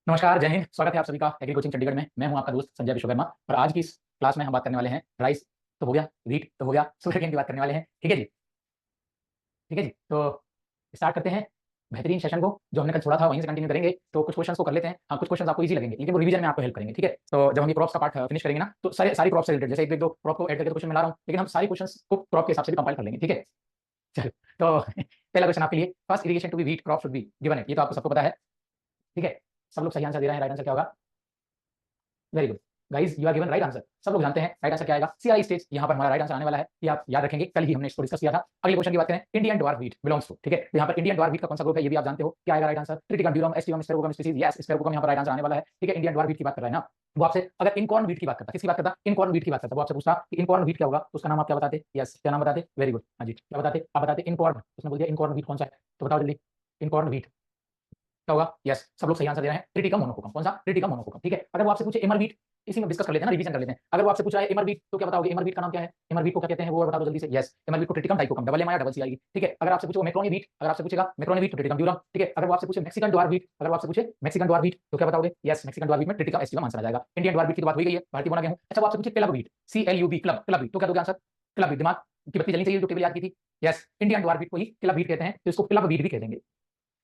नमस्कार, जय हिंद। स्वागत है आप सभी का एग्री कोचिंग चंडीगढ़ में। मैं हूं आपका दोस्त संजय विश्वकर्मा और आज की इस क्लास में हम बात करने वाले हैं राइस तो हो गया, व्हीट तो हो गया, शुगर केन की बात करने वाले हैं। ठीक है जी, ठीक है जी। तो स्टार्ट करते हैं बेहतरीन सेशन को। जो हमने कल छोड़ा था वहीं से कंटिन्यू करेंगे। तो कुछ क्वेश्चंस को कर लेते हैं। हाँ, कुछ क्वेश्चंस आपको इजी लगेंगे लेकिन वो रिवीजन में आपको हेल्प करेंगे। ठीक है, तो जब हम ये क्रॉप्स का पार्ट फिनिश करेंगे ना तो सारी क्रॉप से रिलेटेड, जैसे एक दो क्रॉप को ऐड करके क्वेश्चन मिला रहा हूँ, लेकिन हम सारी क्वेश्चंस को क्रॉप के हिसाब से भी कंपाइल कर लेंगे। ठीक है, चलो। तो पहला क्वेश्चन आपके लिए, first irrigation to be wheat crop should be given है। ये तो आपको सबको पता है। ठीक है, सब लोग सही आंसर दे रहे हैं। राइट आंसर क्या होगा? Very good guys, you are given right answer. सब लोग जानते हैं राइट आंसर क्या आएगा। सीआई स्टेज यहाँ पर हमारा राइट आंसर आने वाला है। ये आप याद रखेंगे, कल ही हमने इसको डिस्कस किया था। अगले क्वेश्चन की बात करें, Indian dwarf wheat belongs to. ठीक है, तो यहाँ पर इंडियन ड्वार्फ व्हीट का कौन सा ग्रुप है ये भी आप जानते हो। क्या आएगा right answer? Triticum, durum, aestivum, sphaerococcum species. Yes, sphaerococcum यहाँ पर राइट आंसर आने वाला है। ठीक है, इंडियन ड्वार्फ व्हीट की बात कर रहा है ना। वो आपसे अगर इनकॉर्न व्हीट की बात करता, किसकी बात करता? इनकॉर्न व्हीट की बात करता। वो आपसे पूछता कि इनकॉर्न व्हीट क्या होगा, तो उसका नाम आप क्या बताते? यस, क्या नाम बताते? वेरी गुड, हाँ जी, क्या बताते? आप बताते इनकॉर्न। उसने बोल दिया इनकॉर्न व्हीट कौन सा है, तो बताओ जल्दी। इनकॉर्न व्हीट क्या होगा? यस, सब लोग सही आंसर दे रहे हैं। ट्रिटिकम मोनोकोकम। कौन सा? ट्रिटिकम मोनोकोकम। ठीक है, अगर वो आपसे पूछे एमर व्हीट, इसी में डिस्कस कर लेते हैं ना, रिवीजन कर लेते हैं। अगर वो आपसे पूछा है एमर व्हीट तो क्या बताओगे? एमर व्हीट का नाम क्या है? एमर व्हीट को क्या कहते हैं वो बता दो जल्दी से। यस, एमर व्हीट को ट्रिटिकम डाइकोकम, डबल एम या डबल सी आएगी। ठीक है, अगर आपसे पूछो मैक्रोनी व्हीट, अगर आपसे पूछेगा मैक्रोनी व्हीट तो ट्रिटिकम ड्यूरम। ठीक है, अगर वो आपसे पूछे मैक्सिकन ड्वार्फ व्हीट, अगर वो आपसे पूछे मैक्सिकन ड्वार्फ व्हीट तो क्या बताओगे? यस, मैक्सिकन ड्वार्फ व्हीट में ट्रिटिकम एस्टिवम आंसर आ जाएगा। इंडियन ड्वार्फ व्हीट की तो बात हो गई है, भारतीय बोना गेहूं। अच्छा, वो आपसे पूछे club wheat, CLUB, club club wheat, तो क्या दोगे आंसर? Club wheat. दिमाग की बत्ती जलनी चाहिए जो टेबल याद की थी। यस, इंडियन ड्वार्फ व्हीट को ही क्लब व्हीट कहते हैं, तो इसको क्लब व्हीट भी कह देंगे।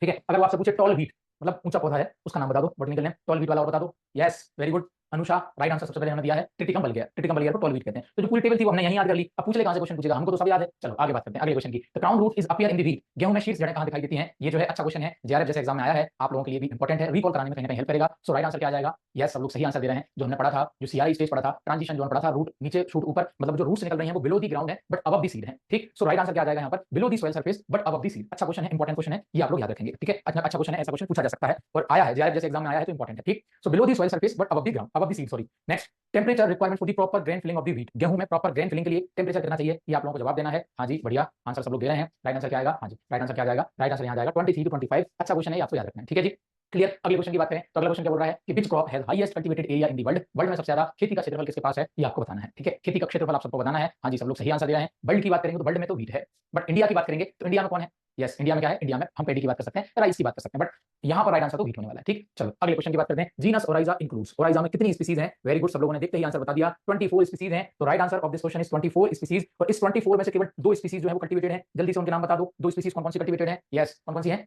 ठीक है, अगर वो आपसे पूछे टॉल व्हीट, मतलब ऊंचा पौधा है, उसका नाम बता दो, बॉटनिकल नेम टॉल व्हीट वाला और बता दो। Yes, very good Anusha, right answer सबसे पहले हमने दिया है ट्रिटिकम बल्गेयर। ट्रिटिकम बल्गेयर को टॉल व्हीट कहते हैं। तो जो पूरी टेबल थी वो हमने यहीं याद कर ली। अब पूछ ले कहां से क्वेश्चन पूछेगा, हमको तो सब याद है। चलो आगे बात करते हैं अगले क्वेश्चन की। The crown root is appear in the wheat, गेहूं में शीर्ष जड़ें कहां दिखाई देती हैं? ये जो है अच्छा क्वेश्चन है, जेआरएफ जैसे एग्जाम में आया है, आप लोगों के लिए भी इंपॉर्टेंट है, रिकॉल कराने में कहीं ना कहीं हेल्प करेगा। सो राइट आंसर क्या आ जाएगा? यस, सब लोग सही आंसर दे रहे हैं। जो हमने पढ़ा था, जो सीआई स्टेज पढ़ा था, ट्रांजिशन जोन पढ़ा था, रूट नीचे शूट ऊपर, मतलब जो रूट्स निकल रही हैं वो बिलो दी ग्राउंड है बट अबव दी सीड है। ठीक, सो राइट आंसर क्या आ जाएगा यहाँ पर? Below the soil surface but above the seed. अच्छा क्वेश्चन है, इंपॉर्टेंट क्वेश्चन है, ये आप लोग याद रखेंगे। ठीक है, अच्छा क्वेश्चन है, ऐसा क्वेश्चन पूछा जा सकता है और आया है जेआरएफ जैसे एग्जाम में आया है, तो इंपॉर्टेंट है। ठीक, so below the soil surface but above the ground, above the seed, sorry. Next, temperature requirement for the proper grain filling of the wheat, गेहूं में प्रॉपर ग्रेन फिलिंग के लिए टेम्परेचर कितना चाहिए, ये आप लोगों को जवाब देना है। हाँ जी, बढ़िया आंसर सब लोग दे रहे हैं। राइट आंसर क्या आएगा? हाँ जी, राइट आंसर क्या आ जाएगा? राइट आंसर यहाँ जाएगा 23 to 25। अच्छा क्वेश्चन है, आपको याद रखना है। ठीक है जी, क्लियर। अगले क्वेश्चन की बात करें तो अगला क्वेश्चन क्या बोल रहा है कि which crop has highest cultivated area in the world, world में सबसे ज्यादा खेती का क्षेत्रफल किसके पास है, ये आपको बताना है। ठीक है, खेती का क्षेत्रफल आप सबको बताना है। हाँ जी, सब लोग सही आंसर दे रहे हैं। वर्ल्ड की बात करेंगे तो वर्ल्ड में तो व्हीट है, बट इंडिया की बात करेंगे तो इंडिया में कौन है? यस, इंडिया में क्या है? इंडिया में हम पेडी की बात कर सकते हैं, राइस की बात कर सकते हैं, बट यहाँ पर राइट आंसर तो व्हीट होने वाला है। ठीक, चलो अगले क्वेश्चन की बात करते हैं। जीनस ओराइजा इंक्लूड्स, ओराइजा में कितनी स्पीसीज हैं? वेरी गुड, सब लोगों ने देखते ही आंसर बता दिया, 24 स्पीसीज हैं। तो right answer of this question is 24 species. और इस 24 में से केवल 2 स्पीसीज जो है वो कल्टीवेटेड है। जल्दी से उनके नाम बता दो, 2 स्पीसीज कौन कौन सी कल्टीवेटेड है? यस, कौन कौन सी है?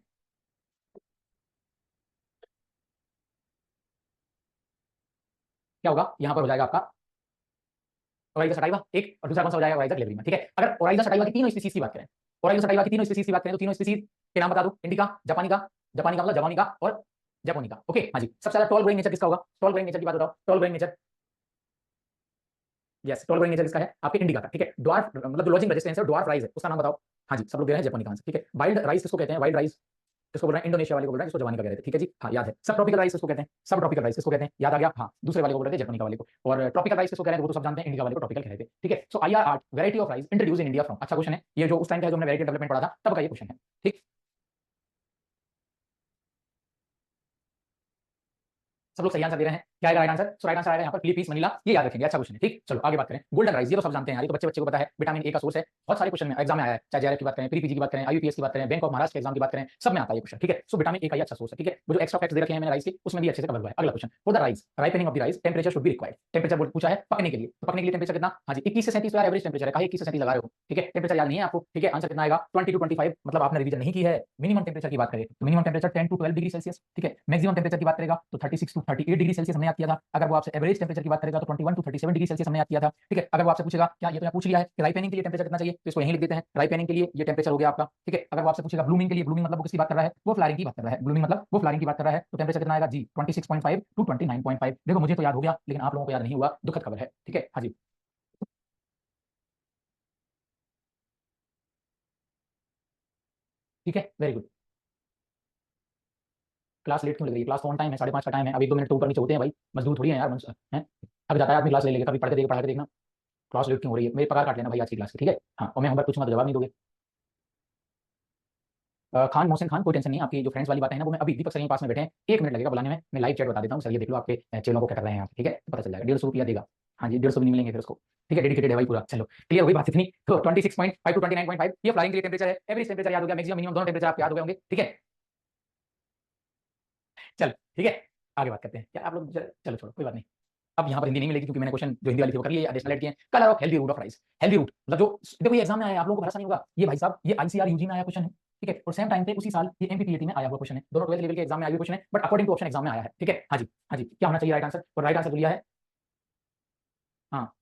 क्या होगा यहाँ पर? हो जाएगा आपका ओराइजा सटाइवा एक, और दूसरा कौन सा हो जाएगा? ओराइजा ग्लेबरिमा। ठीक है, अगर ओराइजा सटाइवा की तीनों स्पीसीज की बात करें, ओराइजा सटाइवा की तीनों स्पीसीज की बात करें तो तीनों स्पीसीज के नाम बता दो। इंडिका, जापानिका, जापानिका मतलब जवानिका और जापोनिका। ओके, हाँ जी। सबसे ज्यादा टॉल ग्रोइंग नेचर किसका होगा? टॉल ग्रोइंग नेचर की बात बताओ, tall growing nature. Yes, tall growing nature किसका है? आपके इंडिका का। ठीक है, ड्वार्फ मतलब जो लॉजिंग रेजिस्टेंस है, ड्वार्फ राइज है, उसका नाम बताओ। हाँ जी, सब लोग दे रहे हैं जापानिका आंसर। ठीक है, वाइल्ड राइस किसको कहते हैं? वाइल्ड राइस किसको बोल रहे हैं? इंडोनेशिया वाले को बोल रहे हैं, जिसको जवानी का कह रहे थे। ठीक है जी, हाँ याद है। सब ट्रॉपिकल राइस किसको कहते हैं? सब ट्रॉपिकल राइस किसको कहते हैं? याद आ गया। हाँ, दूसरे वाले को बोल रहे थे, जापानिका वाले को। और ट्रॉपिकल राइस किसको कह रहे हैं? वो तो सब जानते हैं, इंडिका वाले को ट्रॉपिकल कह रहे थे। ठीक है, सो IRR variety of rice introduce in India from. अच्छा क्वेश्चन है ये, जो उस टाइम का जो हमने वैरायटी डेवलपमेंट पढ़ा था तब का ये क्वेश्चन है। ठीक, सब लोग सही आंसर दे रहे हैं। क्या आएगा राइट आंसर? सो राइट आंसर आएगा यहाँ पर फिलीपींस मनीला, ये याद रखेंगे। अच्छा क्वेश्चन है। ठीक, चलो आगे बात करें। गोल्डन राइस, ये तो सब जानते हैं यार, ये तो बच्चे बच्चे को पता है, विटामिन ए का सोर्स है। बहुत सारे क्वेश्चन में एग्जाम में आया है, चाहे जेआरएफ की बात करें, प्रीपीजी की बात करें, IUPएस की बात करें, बैंक ऑफ महाराष्ट्र के एग्जाम की बात करें, सब में आता है ये क्वेश्चन। ठीक है, सो विटामिन ए का ये अच्छा सोर्स है। ठीक है, वो जो एक्स्ट्रा फैक्ट्स दे रखे हैं मैंने राइस के, उसमें भी अच्छे से कवर हुआ है। अगला question, for the rice ripening of the rice temperature should be required. Temperature पूछा है पकने के लिए, तो पकने के लिए टेंपरेचर कितना? हाँ जी, 21 से 37 यार एवरेज टेंपरेचर है। कहा 21 से 37 लगा रहे हो। ठीक है, टेंपरेचर याद नहीं है आपको। ठीक है, आंसर कितना आएगा? 20 to 25, मतलब आपने रिवीजन नहीं की है। मिनिमम टेंपरेचर की बात करें तो minimum temperature 10 to 12 degree Celsius. ठीक है, मैक्सिमम टेंपरेचर की बात करेगा तो 36 to 38 डिग्री सेल्सियस हमने याद किया था। अगर वो आपसे एवरेज टेंपरेचर की बात करेगा तो 21 to 37 डिग्री सेल्सियस हमने याद किया था। ठीक है, अगर वो आपसे पूछेगा, क्या ये तो यहाँ पूछ लिया है कि राइपेनिंग के लिए टेंपरेचर कितना चाहिए, तो इसको यहीं लिख देते हैं। राइपेनिंग के लिए ये टेंपरेचर हो गया आपका। ठीक है, अगर वो आपसे पूछेगा ब्लूमिंग के लिए, ब्लूमिंग मतलब वो किसकी बात कर रहा है? वो फ्लावरिंग की बात कर रहा है। ब्लूमिंग मतलब वो फ्लावरिंग की बात कर रहा है, तो टेंपरेचर कितना आएगा जी? 26.5 to 29.5। देखो मुझे तो याद हो गया लेकिन आप लोगों को याद नहीं हुआ, दुखद खबर है। ठीक है, हाँ जी, ठीक है, वेरी गुड। क्लास लेट क्यों लग रही है? क्लास तो ऑन टाइम है, 5:30 का टाइम है। अब 1-2 मिनट तो ऊपर नीचे होते हैं भाई, मजदूर थोड़ी है यार, हैं। अब जाता है आदमी क्लास ले लेगा, कभी पढ़ के देगा, पढ़ा के देखना। क्लास लेट क्यों हो रही है? मेरी पगार काट लेना भाई आज की क्लास की। ठीक है, हाँ, और मैं होमवर्क पूछूंगा तो जवाब नहीं दोगे। खान मोहसिन खान, कोई टेंशन नहीं, आपकी जो फ्रेंड्स वाली बातें हैं ना वो मैं अभी दीपक सर के पास में बैठे हैं, 1 मिनट लगेगा बुलाने में, मैं लाइव चैट बता देता हूँ। सर ये देख लो आपके चेलों को क्या कर रहे हैं आप। ठीक है, तो पता चल जाएगा। 150 रुपया देगा। हाँ जी, 150 भी नहीं मिलेंगे फिर उसको। ठीक है, डेडिकेटेड है भाई पूरा। चलो क्लियर हो गई बात इतनी। तो 26.5 to 29.5 ये फ्लाइंग के लिए टेंपरेचर है। एवरेज टेंपरेचर याद हो गया, मैक्सिमम मिनिमम दोनों टेंपरेचर आपको याद हो गए होंगे। ठीक है, चल ठीक है। आगे बात करते हैं क्या आप लोग चलो छोड़ो कोई बात नहीं। अब यहाँ पर हिंदी नहीं मिलेगी क्योंकि मैंने क्वेश्चन जो हिंदी वाली थी वो कर लिया, एडिशनल ऐड किए हैं। Colour of healthy root of rice. Healthy root मतलब जो देखो ये एग्जाम में आया, आप लोगों को भरोसा नहीं होगा, ये भाई साहब ये आईसीआर यूजी में आया क्वेश्चन है, ठीक है, और सेम टाइम पे उसी साल ये एमपीपीएटी में आया हुआ क्वेश्चन है, दोनों 12th लेवल के एग्जाम में आया हुआ क्वेश्चन है, but according to option exam में आया है, ठीक है। हाँ जी, हाँ जी, क्या होना चाहिए राइट आंसर, और राइट आंसर जो लिया है, हाँ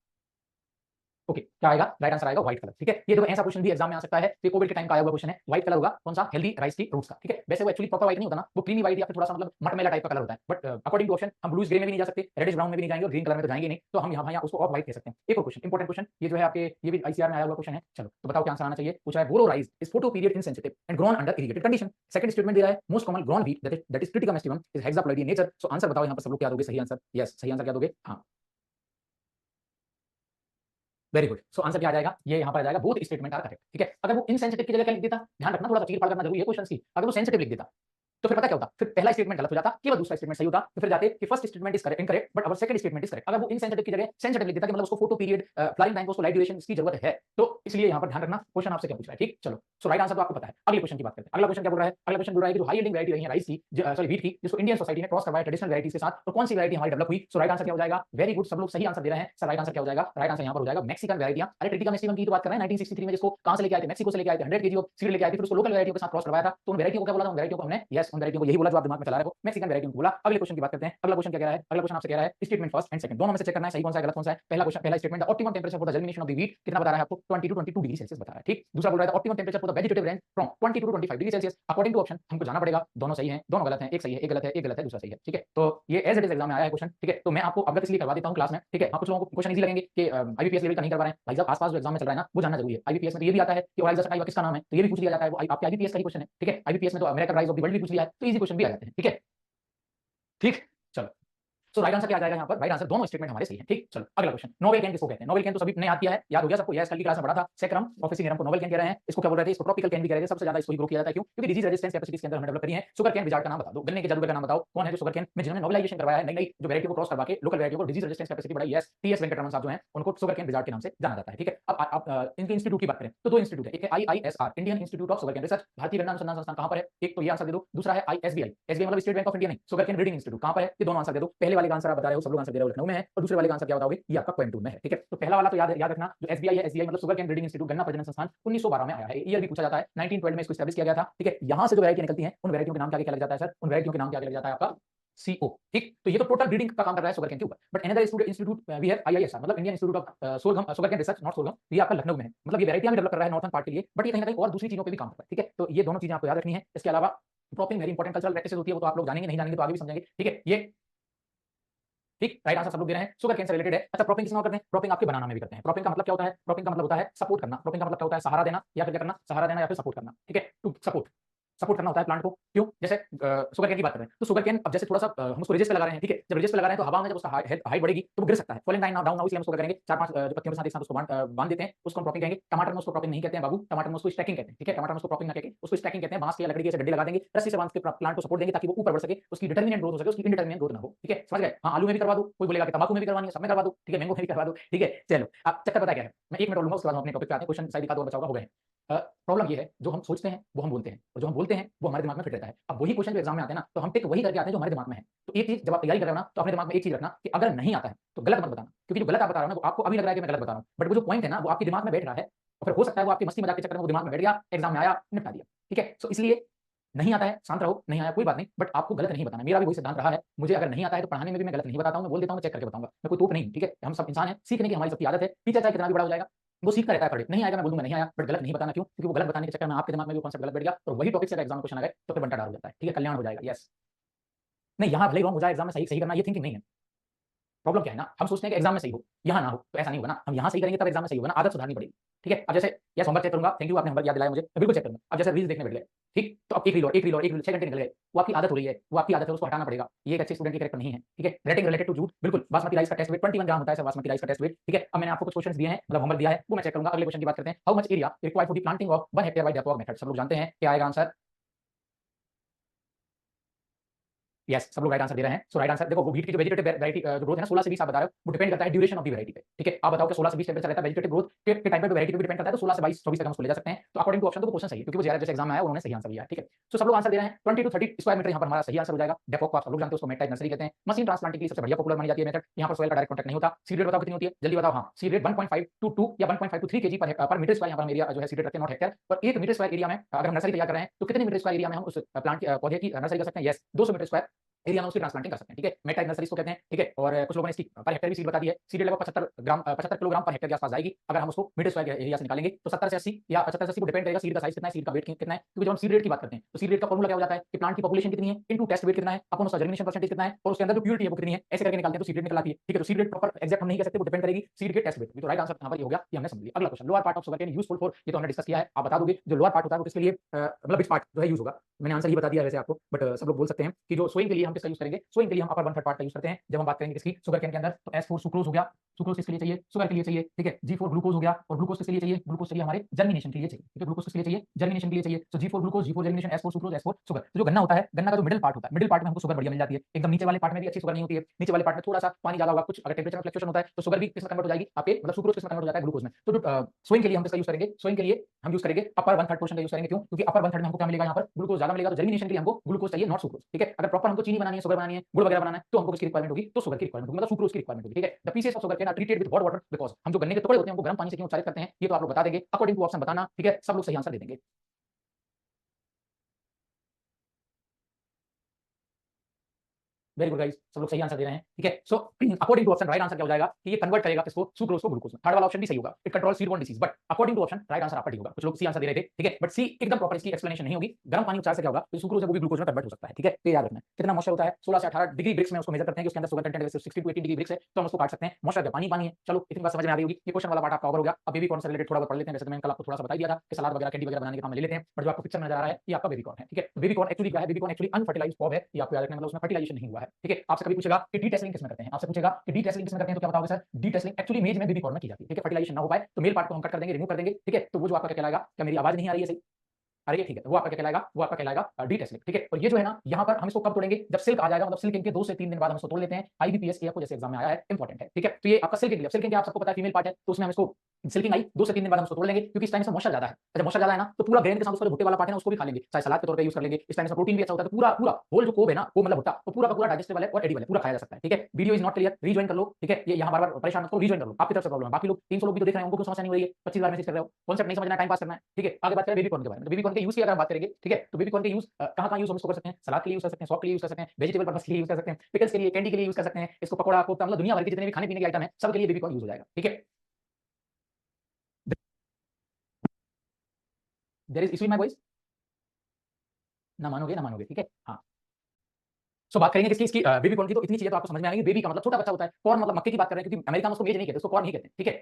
ओके, क्या आएगा राइट आंसर आएगा व्हाइट कलर, ठीक है। ये देखो ऐसा क्वेश्चन भी एग्जाम में आ सकता है, तो कोविड के टाइम का आया हुआ क्वेश्चन है, व्हाइट कलर होगा कौन सा, हेल्दी राइस की रूट्स का, ठीक है। वैसे वो एक्चुअली प्रॉपर व्हाइट नहीं होता ना, वो क्रीमी व्हाइट या फिर थोड़ा सा मतलब मटमैला टाइप का कलर होता है, बट अकॉर्डिंग टू ऑप्शन हम ब्लूज ग्रे में भी नहीं जा सकते, रेडिश ब्राउन में भी नहीं जाएंगे और ग्रीन कलर में तो जाएंगे नहीं, तो हम यहाँ उसको ऑफ व्हाइट कह सकते हैं। एक और क्वेश्चन इंपॉर्टेंट क्वेश्चन, ये जो है आपके ये भी आईसीआर में आया हुआ क्वेश्चन है, चलो तो बताओ क्या आंसर आना चाहिए। पूछा है boro rice is photo period insensitive and grown under irrigated condition. Second statement दे रहा है most common grown wheat that is Triticum aestivum is hexaploidy in nature. So answer बताओ यहाँ पर सब लोग क्या दोगे, सही आंसर, यस सही आंसर क्या दोगे, हाँ वेरी गुड। सो आंसर क्या आ जाएगा, ये यहाँ पर आ जाएगा बोथ स्टेटमेंट आर करेक्ट, ठीक है। अगर वो इनसेंसिटिव की जगह क्या लिख देता, ध्यान रखना थोड़ा सा चीर फाड़ करना जरूरी है क्वेश्चन की, अगर वो सेंसिटिव लिख देता तो फिर पता क्या होता, फिर पहला स्टेटमेंट गलत हो जाता, केवल दूसरा स्टेटमेंट सही होता, तो फिर जाते कि first statement is correct incorrect but our second statement is correct. अगर वो इनसेंसिटिव की जगह सेंसिटिव लिख देता कि मतलब उसको फोटो पीरियड फ्लाइंग टाइम को उसको लाइट ड्यूरेशन की जरूरत है, तो इसलिए यहाँ पर ध्यान रखना क्वेश्चन आपसे क्या पूछ रहा है, ठीक। चलो सो राइट आंसर तो आपको पता है। अगले क्वेश्चन की बात करते हैं। अगला क्वेश्चन क्या बोल रहा है, अगला क्वेश्चन बोल रहा है कि जो हाई यील्डिंग वैरायटी रही है राइस की, सॉरी व्हीट की, जिसको इंडियन सोसाइटी ने क्रॉस करवाया ट्रेडिशनल वैरायटीज के साथ, तो कौन सी वैरायटी हमारी डेवलप हुई। सो राइट आंसर क्या हो जाएगा, वेरी गुड, सब लोग सही आंसर दे रहे हैं। सर राइट आंसर क्या हो जाएगा, राइट आंसर यहाँ पर हो जाएगा मैक्सिकन वैरायटियां। अरे ट्रिटिकम एस्टिवम की तो बात कर रहे हैं 1963 में, जिसको कहां से लेके आए थे, मैक्सिको से लेके आए थे, 100 केजी ऑफ सीड लेके आए थे, फिर उसको लोकल वैरायटियों के साथ क्रॉस करवाया था, तो उन वैरायटियों को क्या बोला था, उन वैरायटियों को हमने यस उन वैरायटियों को यही बोला जो आप दिमाग में चला रहे हो, मैक्सिकन वैरायटी बोला। अगले क्वेश्चन की बात करते हैं। अगला क्वेश्चन क्या कह रहा है, अगला क्वेश्चन आपसे कह रहा है स्टेटमेंट फर्स्ट एंड सेकंड दोनों में से चेक करना है सही कौन सा है गलत कौन सा है। पहला क्वेश्चन, पहला statement the optimum temperature for the germination of the wheat कितना बता रहा है आपको, 20 to 22 डिग्री सेल्सियस बता रहा है, ठीक। दूसरा बोल रहा है optimum temperature for the vegetative range from 20 to 25 degree Celsius. According to option हमको जाना पड़ेगा, दोनों सही हैं दोनों गलत हैं, एक सही है एक गलत है, एक गलत है दूसरा सही है, ठीक है। तो ये एज इट इज एग्जाम में आया है क्वेश्चन, ठीक है। तो मैं आपको अवगत इसलिए करवा देता हूं क्लास में, ठीक है। हाँ कुछ लोगों को क्वेश्चन इजी लगेंगे कि आईबीपीएस लेवल का नहीं करवा रहे हैं भाई साहब, आसपास जो एग्जाम में चल रहा है ना वो जानना जरूरी है। आईबीपीएस में तो ये भी आता है कि ऑर्गेनाइजेशन का किसका नाम है, तो ये भी पूछ लिया जाता है, वो आपके आईबीपीएस का ही क्वेश्चन है, ठीक है। आईबीपीएस में तो American rise of the world भी पूछ लिया है, तो इजी क्वेश्चन भी आ जाते हैं, ठीक है, ठीक। चलो सो राइट आंसर क्या आ जाएगा यहाँ पर, राइट आंसर दोनों स्टेटमेंट हमारे सही है, ठीक। चलो अगला क्वेश्चन, नोवेल कैन किसको कहते हैं। नोवेल कैन तो सभी ने याद किया है, याद हो गया सबको, यस कल की क्लास में पढ़ा था, सेक्रम ऑफिसिनियरम को नोवेल कैन कह रहे हैं। इसको क्या बोल रहे थे, इसको ट्रॉपिकल कैन भी कह रहे थे, सबसे ज्यादा इसको ही ग्रो किया जाता है, क्यों, क्योंकि डिजीज रेजिस्टेंस कैपेसिटीज के अंदर हमने डेवलप करी है। शुगर कैन विजार्ड का नाम बता दो, गन्ने के जादूगर का नाम बताओ, कौन है जो शुगर कैन में जिन्होंने नोवेलाइजेशन करवाया है, नई नई जो वैरायटी को क्रॉस करवा के लोकल वैरायटी को डिजीज रेजिस्टेंस कैपेसिटी बढ़ाई, यस टीएस वेंकटरमन साहब जो हैं उनको शुगर कैन विजार्ड के नाम से जाना जाता है, ठीक है। अब आप इनके इंस्टीट्यूट की बात करें तो दो इंस्टीट्यूट है, एक है IISR Indian Institute of sugar cane Research, भारतीय गन्ना अनुसंधान संस्थान कहां पर है, एक तो ये आंसर दे दो। दूसरा है आईएसबीआई, एसबीआई मतलब स्टेट बैंक ऑफ इंडिया नहीं, शुगर कैन ब्रीडिंग इंस्टीट्यूट कहां पर है, ये दोनों आंसर दे दो। पहले वाले का आंसर आप बता रहे हो, सब लोग आंसर दे रहे हो लखनऊ में है, और दूसरे वाले का आंसर क्या बताओगे, ये आपका कोयंबटूर में है, ठीक है। तो पहला वाला तो याद रखना, जो एसबीआई है, एसबीआई मतलब शुगर कैन ब्रीडिंग इंस्टीट्यूट गन्ना प्रजनन संस्थान 1912 में आया है, ईयर भी पूछा जाता है, 1912 में इसको एस्टैब्लिश किया गया था, ठीक है। यहां से जो वैरायटी निकलती है उन वैरायटियों के नाम क्या लग जाता है सर, उन वैरायटियों के नाम क्या लग जाता है आपका सीओ, ठीक। तो ये तो टोटल ब्रीडिंग का काम कर रहा है शुगर कैन के ऊपर, but another institute we have IISR मतलब Indian Institute of sorghum sugar cane research not sorghum, ये आपका लखनऊ में है, मतलब ये वैरायटियां भी डेवलप कर रहा है नॉर्थन पार्ट के लिए, बट ये कहीं ना कहीं और दूसरी चीजों पे भी काम करता है, ठीक है। तो ये दोनों चीजें आपको याद रखनी है। इसके अलावा cropping very important cultural practice होती है, वो तो आप लोग जानेंगे, नहीं जानेंगे तो आगे भी समझेंगे, ठीक है। ये ठीक राइट आंसर सब लोग दे रहे हैं, शुगर कैन से रिलेटेड है। अच्छा क्रॉपिंग किसमें करते हैं, क्रॉपिंग आपके बनाना में भी करते हैं। क्रॉपिंग का मतलब क्या होता है, क्रॉपिंग का मतलब होता है सपोर्ट करना, क्रॉपिंग का मतलब क्या होता है, सहारा देना या फिर क्या करना, सहारा देना या फिर सपोर्ट करना, ठीक है। टू सपोर्ट सपोर्ट करना होता है प्लांट को, क्यों, जैसे शुगर कैन की बात कर रहे हैं तो शुगर कैन अब जैसे थोड़ा सा हम उसको रिजेस पे लगा रहे हैं, ठीक है। जब रिजेस पे लगा रहे हैं तो हवा में जब उसका हाइट बढ़ेगी तो वो गिर सकता है, फॉलिंग लाइन डाउन, इसलिए हम उसको करेंगे चार पांच जो पत्तियों के साथ एक साथ उसको बांध देते हैं, उसको क्रॉपिंग कहेंगे। टमाटर में उसको क्रॉपिंग नहीं कहते हैं बाबू, टमाटर में उसको स्टैकिंग कहते हैं, ठीक है। टमाटर में उसको क्रॉपिंग ना कहके उसको स्टैकिंग कहते हैं, बांस के या लकड़ी के ऐसे डंडे लगा देंगे, रस्सी से बांध के प्लांट को सपोर्ट देंगे ताकि वो ऊपर बढ़ सके, उसकी डिटरमिनेंट ग्रोथ हो सके, उसकी इनडिटरमिनेंट ग्रोथ ना हो, ठीक है, समझ गए। हाँ आलू में भी करवा दो, कोई बोलेगा कि तंबाकू में भी करवानी है, सब में करवा दो, ठीक है, मैंगो में भी करवा दो, ठीक है। चलो अब चक्कर पता क्या है, मैं 1 मिनट और लूंगा उसके बाद हम अपने टॉपिक पे आते हैं, क्वेश्चन शायद एक आध और बचा होगा, हो गए। प्रॉब्लम ये है जो हम सोचते हैं वो हम बोलते हैं, और जो हम बोलते हैं वो हमारे दिमाग में फिट रहता है। अब वही क्वेश्चन जो एग्जाम में आते हैं ना तो हम टिक वही करके आते हैं जो हमारे दिमाग में है। तो एक चीज जब आप तैयारी कर रहे हो ना तो अपने दिमाग में एक चीज रखना कि अगर नहीं आता है तो गलत मत बताना, क्योंकि जो गलत आप बता रहे हो ना वो आपको अभी लग रहा है कि मैं गलत बता रहा हूँ, बट वो जो पॉइंट है ना वो आपके दिमाग में बैठ रहा है, और फिर हो सकता है वो आपकी मस्ती मजाक के चक्कर में वो दिमाग में बैठ गया, एग्जाम में आया निपटा दिया, ठीक है। सो इसलिए नहीं आता है शांत रहो, नहीं आया कोई बात नहीं, बट आपको गलत नहीं बताना। मेरा भी वही सिद्धांत रहा है, मुझे अगर नहीं आता है तो पढ़ाने में भी मैं गलत नहीं बताता हूँ, मैं बोल देता हूँ, मैं चेक करके बताऊंगा, मैं कोई तोप नहीं, ठीक है। हम सब इंसान हैं, सीखने की हमारी सबकी आदत है, टीचर चाहे कितना भी बड़ा हो जाएगा वो सीखता रहता है, पढ़े नहीं आएगा मैं बोलूंगा नहीं आया, बट गलत नहीं बताना, क्यों, क्योंकि वो गलत बताने के चक्कर में आपके दिमाग में भी कॉन्सेप्ट गलत बैठ गया और वही टॉपिक से अगर एग्जाम क्वेश्चन आ गए तो फिर बंटा डाल हो जाता है, ठीक है, कल्याण हो जाएगा, यस। नहीं यहाँ भले ही रॉन्ग हो जाए एग्जाम में, सही सही करना ये थिंकिंग नहीं है। प्रॉब्लम क्या है ना, हम सोचते हैं कि एग्जाम में सही हो, यहाँ ना हो, तो ऐसा नहीं होगा ना, हम यहाँ सही करेंगे तब एग्जाम में सही होगा ना, आदत सुधारनी पड़ेगी, ठीक है। अब जैसे यस होमवर्क चेक करूंगा, थैंक यू आपने होमवर्क याद दिलाया मुझे, मैं बिल्कुल चेक करूंगा। अब जैसे रील्स देखने बैठ गए, ठीक, तो अब एक रील और एक रील और एक रील 6 घंटे निकल गए, वो आपकी आदत हो रही है, वो आपकी आदत है, उसको हटाना पड़ेगा, ये एक अच्छे स्टूडेंट की कैरेक्टर नहीं है, ठीक है। रेटिंग रिलेटेड टू झूठ, बिल्कुल बासमती राइस का टेस्ट वेट 21 ग्राम होता है, बासमती राइस का टेस्ट वेट, ठीक है। अब मैंने आपको कुछ क्वेश्चंस दिए हैं, मतलब होमवर्क दिया है, वो मैं चेक करूंगा। अगले क्वेश्चन की बात करते हैं, how much area required for the planting of 1 hectare by dapog method, सब लोग जानते हैं क्या आएगा आंसर, यस, सब लोग राइट आंसर दे रहे हैं। सो राइट आंसर देखो, वो व्हीट की जो वेजिटेटिव वैरायटी जो ग्रोथ है ना 16 से 20 आप बता रहे हो, वो डिपेंड करता है ड्यूरेशन ऑफ द वैरायटी पे। ठीक है, आप बताओ कि 16 से 20 टेंपरेचर रहता है वेजिटेटिव ग्रोथ के टाइम पे, वैरायटी पे भी डिपेंड करता है, तो 16 से 22 24 तक हम उसको ले जा सकते हैं। तो अकॉर्डिंग टू ऑप्शन तो वो क्वेश्चन सही है, क्योंकि वो ज़्यादा जैसे एग्जाम में आया उन्होंने सही आंसर दिया है। ठीक है, तो सब लोग आंसर दे रहे हैं 20 टू 30 स्क्वायर मीटर यहाँ पर हमारा सही आंसर हो जाएगा। डेपोक को आप सब लोग जानते हो, उसको मेट टाइप नर्सरी कहते हैं। मशीन ट्रांसप्लांटिंग के लिए सबसे बढ़िया पॉपुलर मानी जाती है मेथड। यहाँ पर सोइल का डायरेक्ट कॉन्टैक्ट नहीं होता। सीड रेट बताओ कितनी होती है, जल्दी बताओ। हाँ, सीड रेट 1.5 टू 2 या 1.5 टू 3 केजी पर मीटर स्क्वायर यहाँ पर हम एरिया जो है सीड रेट रखते हैं, नॉट हेक्टेयर। पर 1 मीटर स्क्वायर एरिया में अगर हम नर्सरी तैयार कर रहे हैं तो कितने मीटर स्क्वायर एरिया में हम उस प्लांट की पौधे की नर्सरी कर सकते हैं? यस, 200 मीटर स्क्वायर एरिया में उसकी ट्रांसप्लांटिंग कर सकते हैं। ठीक है, मेट टाइप नर्सरी इसको कहते हैं। ठीक है, और कुछ लोगों ने इसकी पर हेक्टेयर भी सीड बता दी है। सीड लगभग 75 किलोग्राम पर हेक्टेयर के आसपास जाएगी अगर हम उसको मीटर स्क्वायर एरिया से निकालेंगे। तो 70 से 80 या 75 से 80 को डिपेंड करेगा सीड का साइज कितना है, सीड का वेट कितना है। क्योंकि जब हम सीड रेट की बात करते हैं तो सीड रेट का फॉर्मूला क्या हो जाता है कि प्लांट की पॉपुलेशन कितनी है इनटू टेस्ट वेट कितना है अपन उसका जर्मिनेशन परसेंटेज कितना है और उसके अंदर जो प्यूरिटी है वो कितनी है, ऐसे करके निकालते हैं तो सीड रेट निकल आती है। ठीक है, तो सीड रेट प्रॉपर एक्जैक्ट हम नहीं कह सकते, वो डिपेंड करेगी सीड के टेस्ट वेट। तो राइट आंसर यहाँ पर ये हो गया, ये हमने समझ लिया। अगला question, lower part of sugarcane useful for, ये तो हमने डिस्कस किया है। आप बता दोगे जो लोअर पार्ट होता है वो किसके लिए मतलब विच पार्ट जो है यूज होगा? मैंने आंसर ये बता दिया वैसे आपको, बट सब लोग बोल सकते हैं कि जो सोइंग के लिए हम किसका यूज करेंगे, सोइंग के लिए हम अपर 1/3 पार्ट का यूज करते हैं। जब हम बात करेंगे किसकी, शुगर केन के अंदर, तो S4 सुक्रोज हो गया, सुक्रोज किसके लिए चाहिए, शुगर के लिए चाहिए। ठीक है, G4 ग्लूकोज हो गया, और ग्लूकोज किसके लिए चाहिए, ग्लूकोज चाहिए हमारे जर्मिनेशन के लिए चाहिए। ठीक है, ग्लूकोज किसके लिए चाहिए, जर्मिनेशन के लिए चाहिए। तो G4 glucose, G4 germination, S4 sucrose, S4 sugar. तो जो गन्ना होता है, गन्ना का जो मिडिल पार्ट होता है, मिडिल पार्ट में हमको शुगर बढ़िया मिल जाती है। एकदम नीचे वाले पार्ट में भी अच्छी शुगर नहीं होती है, नीचे वाले पार्ट में थोड़ा सा पानी ज्यादा होगा, कुछ अगर टेंपरेचर में फ्लक्चुएशन होता है तो शुगर भी किसमें कन्वर्ट हो जाएगी आपके, मतलब सुक्रोज किसमें कन्वर्ट हो जाता है, ग्लूकोज में। तो जो सोइंग के लिए हम किसका यूज करेंगे, सोइंग के लिए हम यूज करेंगे अपर 1/3 पोर्शन का यूज करेंगे। क्यों? क्योंकि अपर 1/3 में हमको क्या मिलेगा, यहाँ पर ग्लूकोज ज्यादा मिलेगा। तो जर्मिनेशन के लिए हमको ग्लूकोज चाहिए, नॉट सुक्रोज। ठीक है, अगर प्रॉपर हमको चीनी बनानी है, शुगर बनानी है, गुड़ वगैरह बनाना है, तो हमको किसकी रिक्वायरमेंट होगी, तो शुगर की रिक्वायरमेंट होगी, मतलब सुक्रोज की रिक्वायरमेंट होगी। ठीक है, the pieces of sugarcane are treated with hot water because, हम जो गन्ने के टुकड़े होते हैं उनको गर्म पानी से क्यों उपचारित करते हैं, ये तो आप लोग बता देंगे। अकॉर्डिंग टू ऑप्शन बताना। ठीक है, सब लोग सही आंसर दे देंगे। वेरी गुड गाइस, सब लोग सही आंसर दे रहे हैं। ठीक है, so according to option right answer क्या हो जाएगा कि ये कन्वर्ट करेगा किसको, सुक्रोज को ग्लूकोज में। थर्ड वाला ऑप्शन भी सही होगा, it control seed borne disease, but according to option right answer आपका ठीक होगा। कुछ लोग सी आंसर दे रहे थे। ठीक है, बट सी एकदम प्रॉपर इसकी एक्सप्लेनेशन नहीं होगी। गर्म पानी उपचार से क्या होगा, तो सुक्रोज है वो भी ग्लूकोज में कन्वर्ट हो सकता है। ठीक है, तो याद रखना कितना मॉइस्चर होता है, 16 से 18 डिग्री ब्रिक्स में उसको मेजर करते हैं कि उसके अंदर शुगर कंटेंट वैसे 16 टू 18 डिग्री ब्रिक्स है, तो हम उसको काट सकते हैं। मॉइस्चर क्या, पानी पानी है। चलो इतनी बात समझ में आ गई होगी। ये क्वेश्चन वाला पार्ट आपका कवर हो गया। अब बेबी कॉर्न से रिलेटेड थोड़ा बहुत पढ़ लेते हैं। वैसे तो मैंने कल आपको थोड़ा सा बता दिया था कि सलाद वगैरह कैंडी वगैरह बनाने के काम में ले लेते हैं, बट जो आपको पिक्चर में नजर आ रहा है ये आपका बेबी कॉर्न है। ठीक है, बेबी कॉर्न एक्चुअली क्या है, baby corn actually unfertilised pop है, ये आपको याद रखना, मतलब उसमें फर्टिलाइजेशन नहीं हुआ है। ठीक है, आपसे कभी पूछेगा कि डी टेस्टिंग किसमें करते हैं, आपसे पूछेगा कि डी टेस्टिंग किसमें करते हैं, तो क्या बताओगे सर, डी टेस्टिंग एक्चुअली मेज में बेबी कॉर्न में की जाती है। ठीक है, फर्टिलाइजेशन ना हो पाए तो मेल पार्ट को हम कट कर देंगे, रिमूव कर देंगे। ठीक है, तो वो जो आपका क्या कहलाएगा, क्या मेरी आवाज नहीं आ रही है सही आ रही है? ठीक है, तो वो आपका क्या कहलाएगा, वो आपका कहलाएगा डी टेस्लिंग। ठीक है, और ये जो है ना, यहाँ पर हम इसको कब तोड़ेंगे, जब सिल्क आ जाएगा, मतलब सिल्किंग के 2 से 3 दिन बाद हम इसको तोड़ लेते हैं। आईबीपीएस आपको जैसे एग्जाम में आया है, इंपॉर्टेंट है। ठीक है, तो ये आपका सिल्किंग के लिए, सिल्किंग के आप सबको पता है फीमेल पार्ट है, तो उसमें हम इसको सिल्किंग आई 2 से 3 दिन बाद हम उसको तोड़ लेंगे, क्योंकि इस टाइम से मॉइस्चर ज्यादा है। अच्छा, मॉइस्चर ज्यादा है ना, तो पूरा ग्रेन के साथ उसका जो भुट्टे वाला पार्ट है ना उसको भी खा लेंगे, चाहे सलाद के तौर पे यूज कर लेंगे। इस टाइम से प्रोटीन भी अच्छा होता है, तो पूरा पूरा होल जो कोब है ना, वो मतलब भुट्टा, वो पूरा का पूरा डाइजेस्टेबल है और एडिबल है, पूरा खाया जा सकता है। ठीक है, video is not clear, rejoin कर लो। ठीक है, ये यहाँ बार बार परेशान मत हो, रीजॉइन कर लो, आपकी तरफ से प्रॉब्लम है। बाकी लोग 300 लोग भी तो देख रहे हैं, उनको क्यों समस्या नहीं हो रही है, 25 बार मैसेज कर रहे हो, कॉन्सेप्ट नहीं समझना है, टाइम पास करना है। ठीक है, आगे बात करें बेबी कॉर्न के बारे में। तो बेबी कॉर्न के यूज की अगर हम बात करेंगे, ठीक है, तो बेबी कॉर्न के यूज कहाँ यूज हम इसको कर सकते हैं, सलाद के लिए यूज कर सकते हैं, सॉस के लिए यूज कर सकते हैं, वेजिटेबल पर्पस के लिए यूज कर सकते हैं, पिकल्स के लिए, कैंडी के लिए यूज कर सकते हैं, इसको पकोड़ा कोफ्ता, मतलब दुनिया भर के जितने भी खाने पीने के आइटम है सब के लिए बेबी कॉर्न यूज हो जाएगा। ठीक है, there is issue in my voice, ना मानोगे ना मानोगे। ठीक है, हाँ, सो बात करेंगे किसकी, इसकी बेबी कॉर्न की। तो इतनी चीजें तो आपको समझ में आएगी। बेबी का मतलब छोटा बच्चा होता है, कॉर्न मतलब मक्के की बात कर रहे हैं, क्योंकि अमेरिका में उसको मेज नहीं कहते, उसको कॉर्न ही कहते हैं। ठीक है,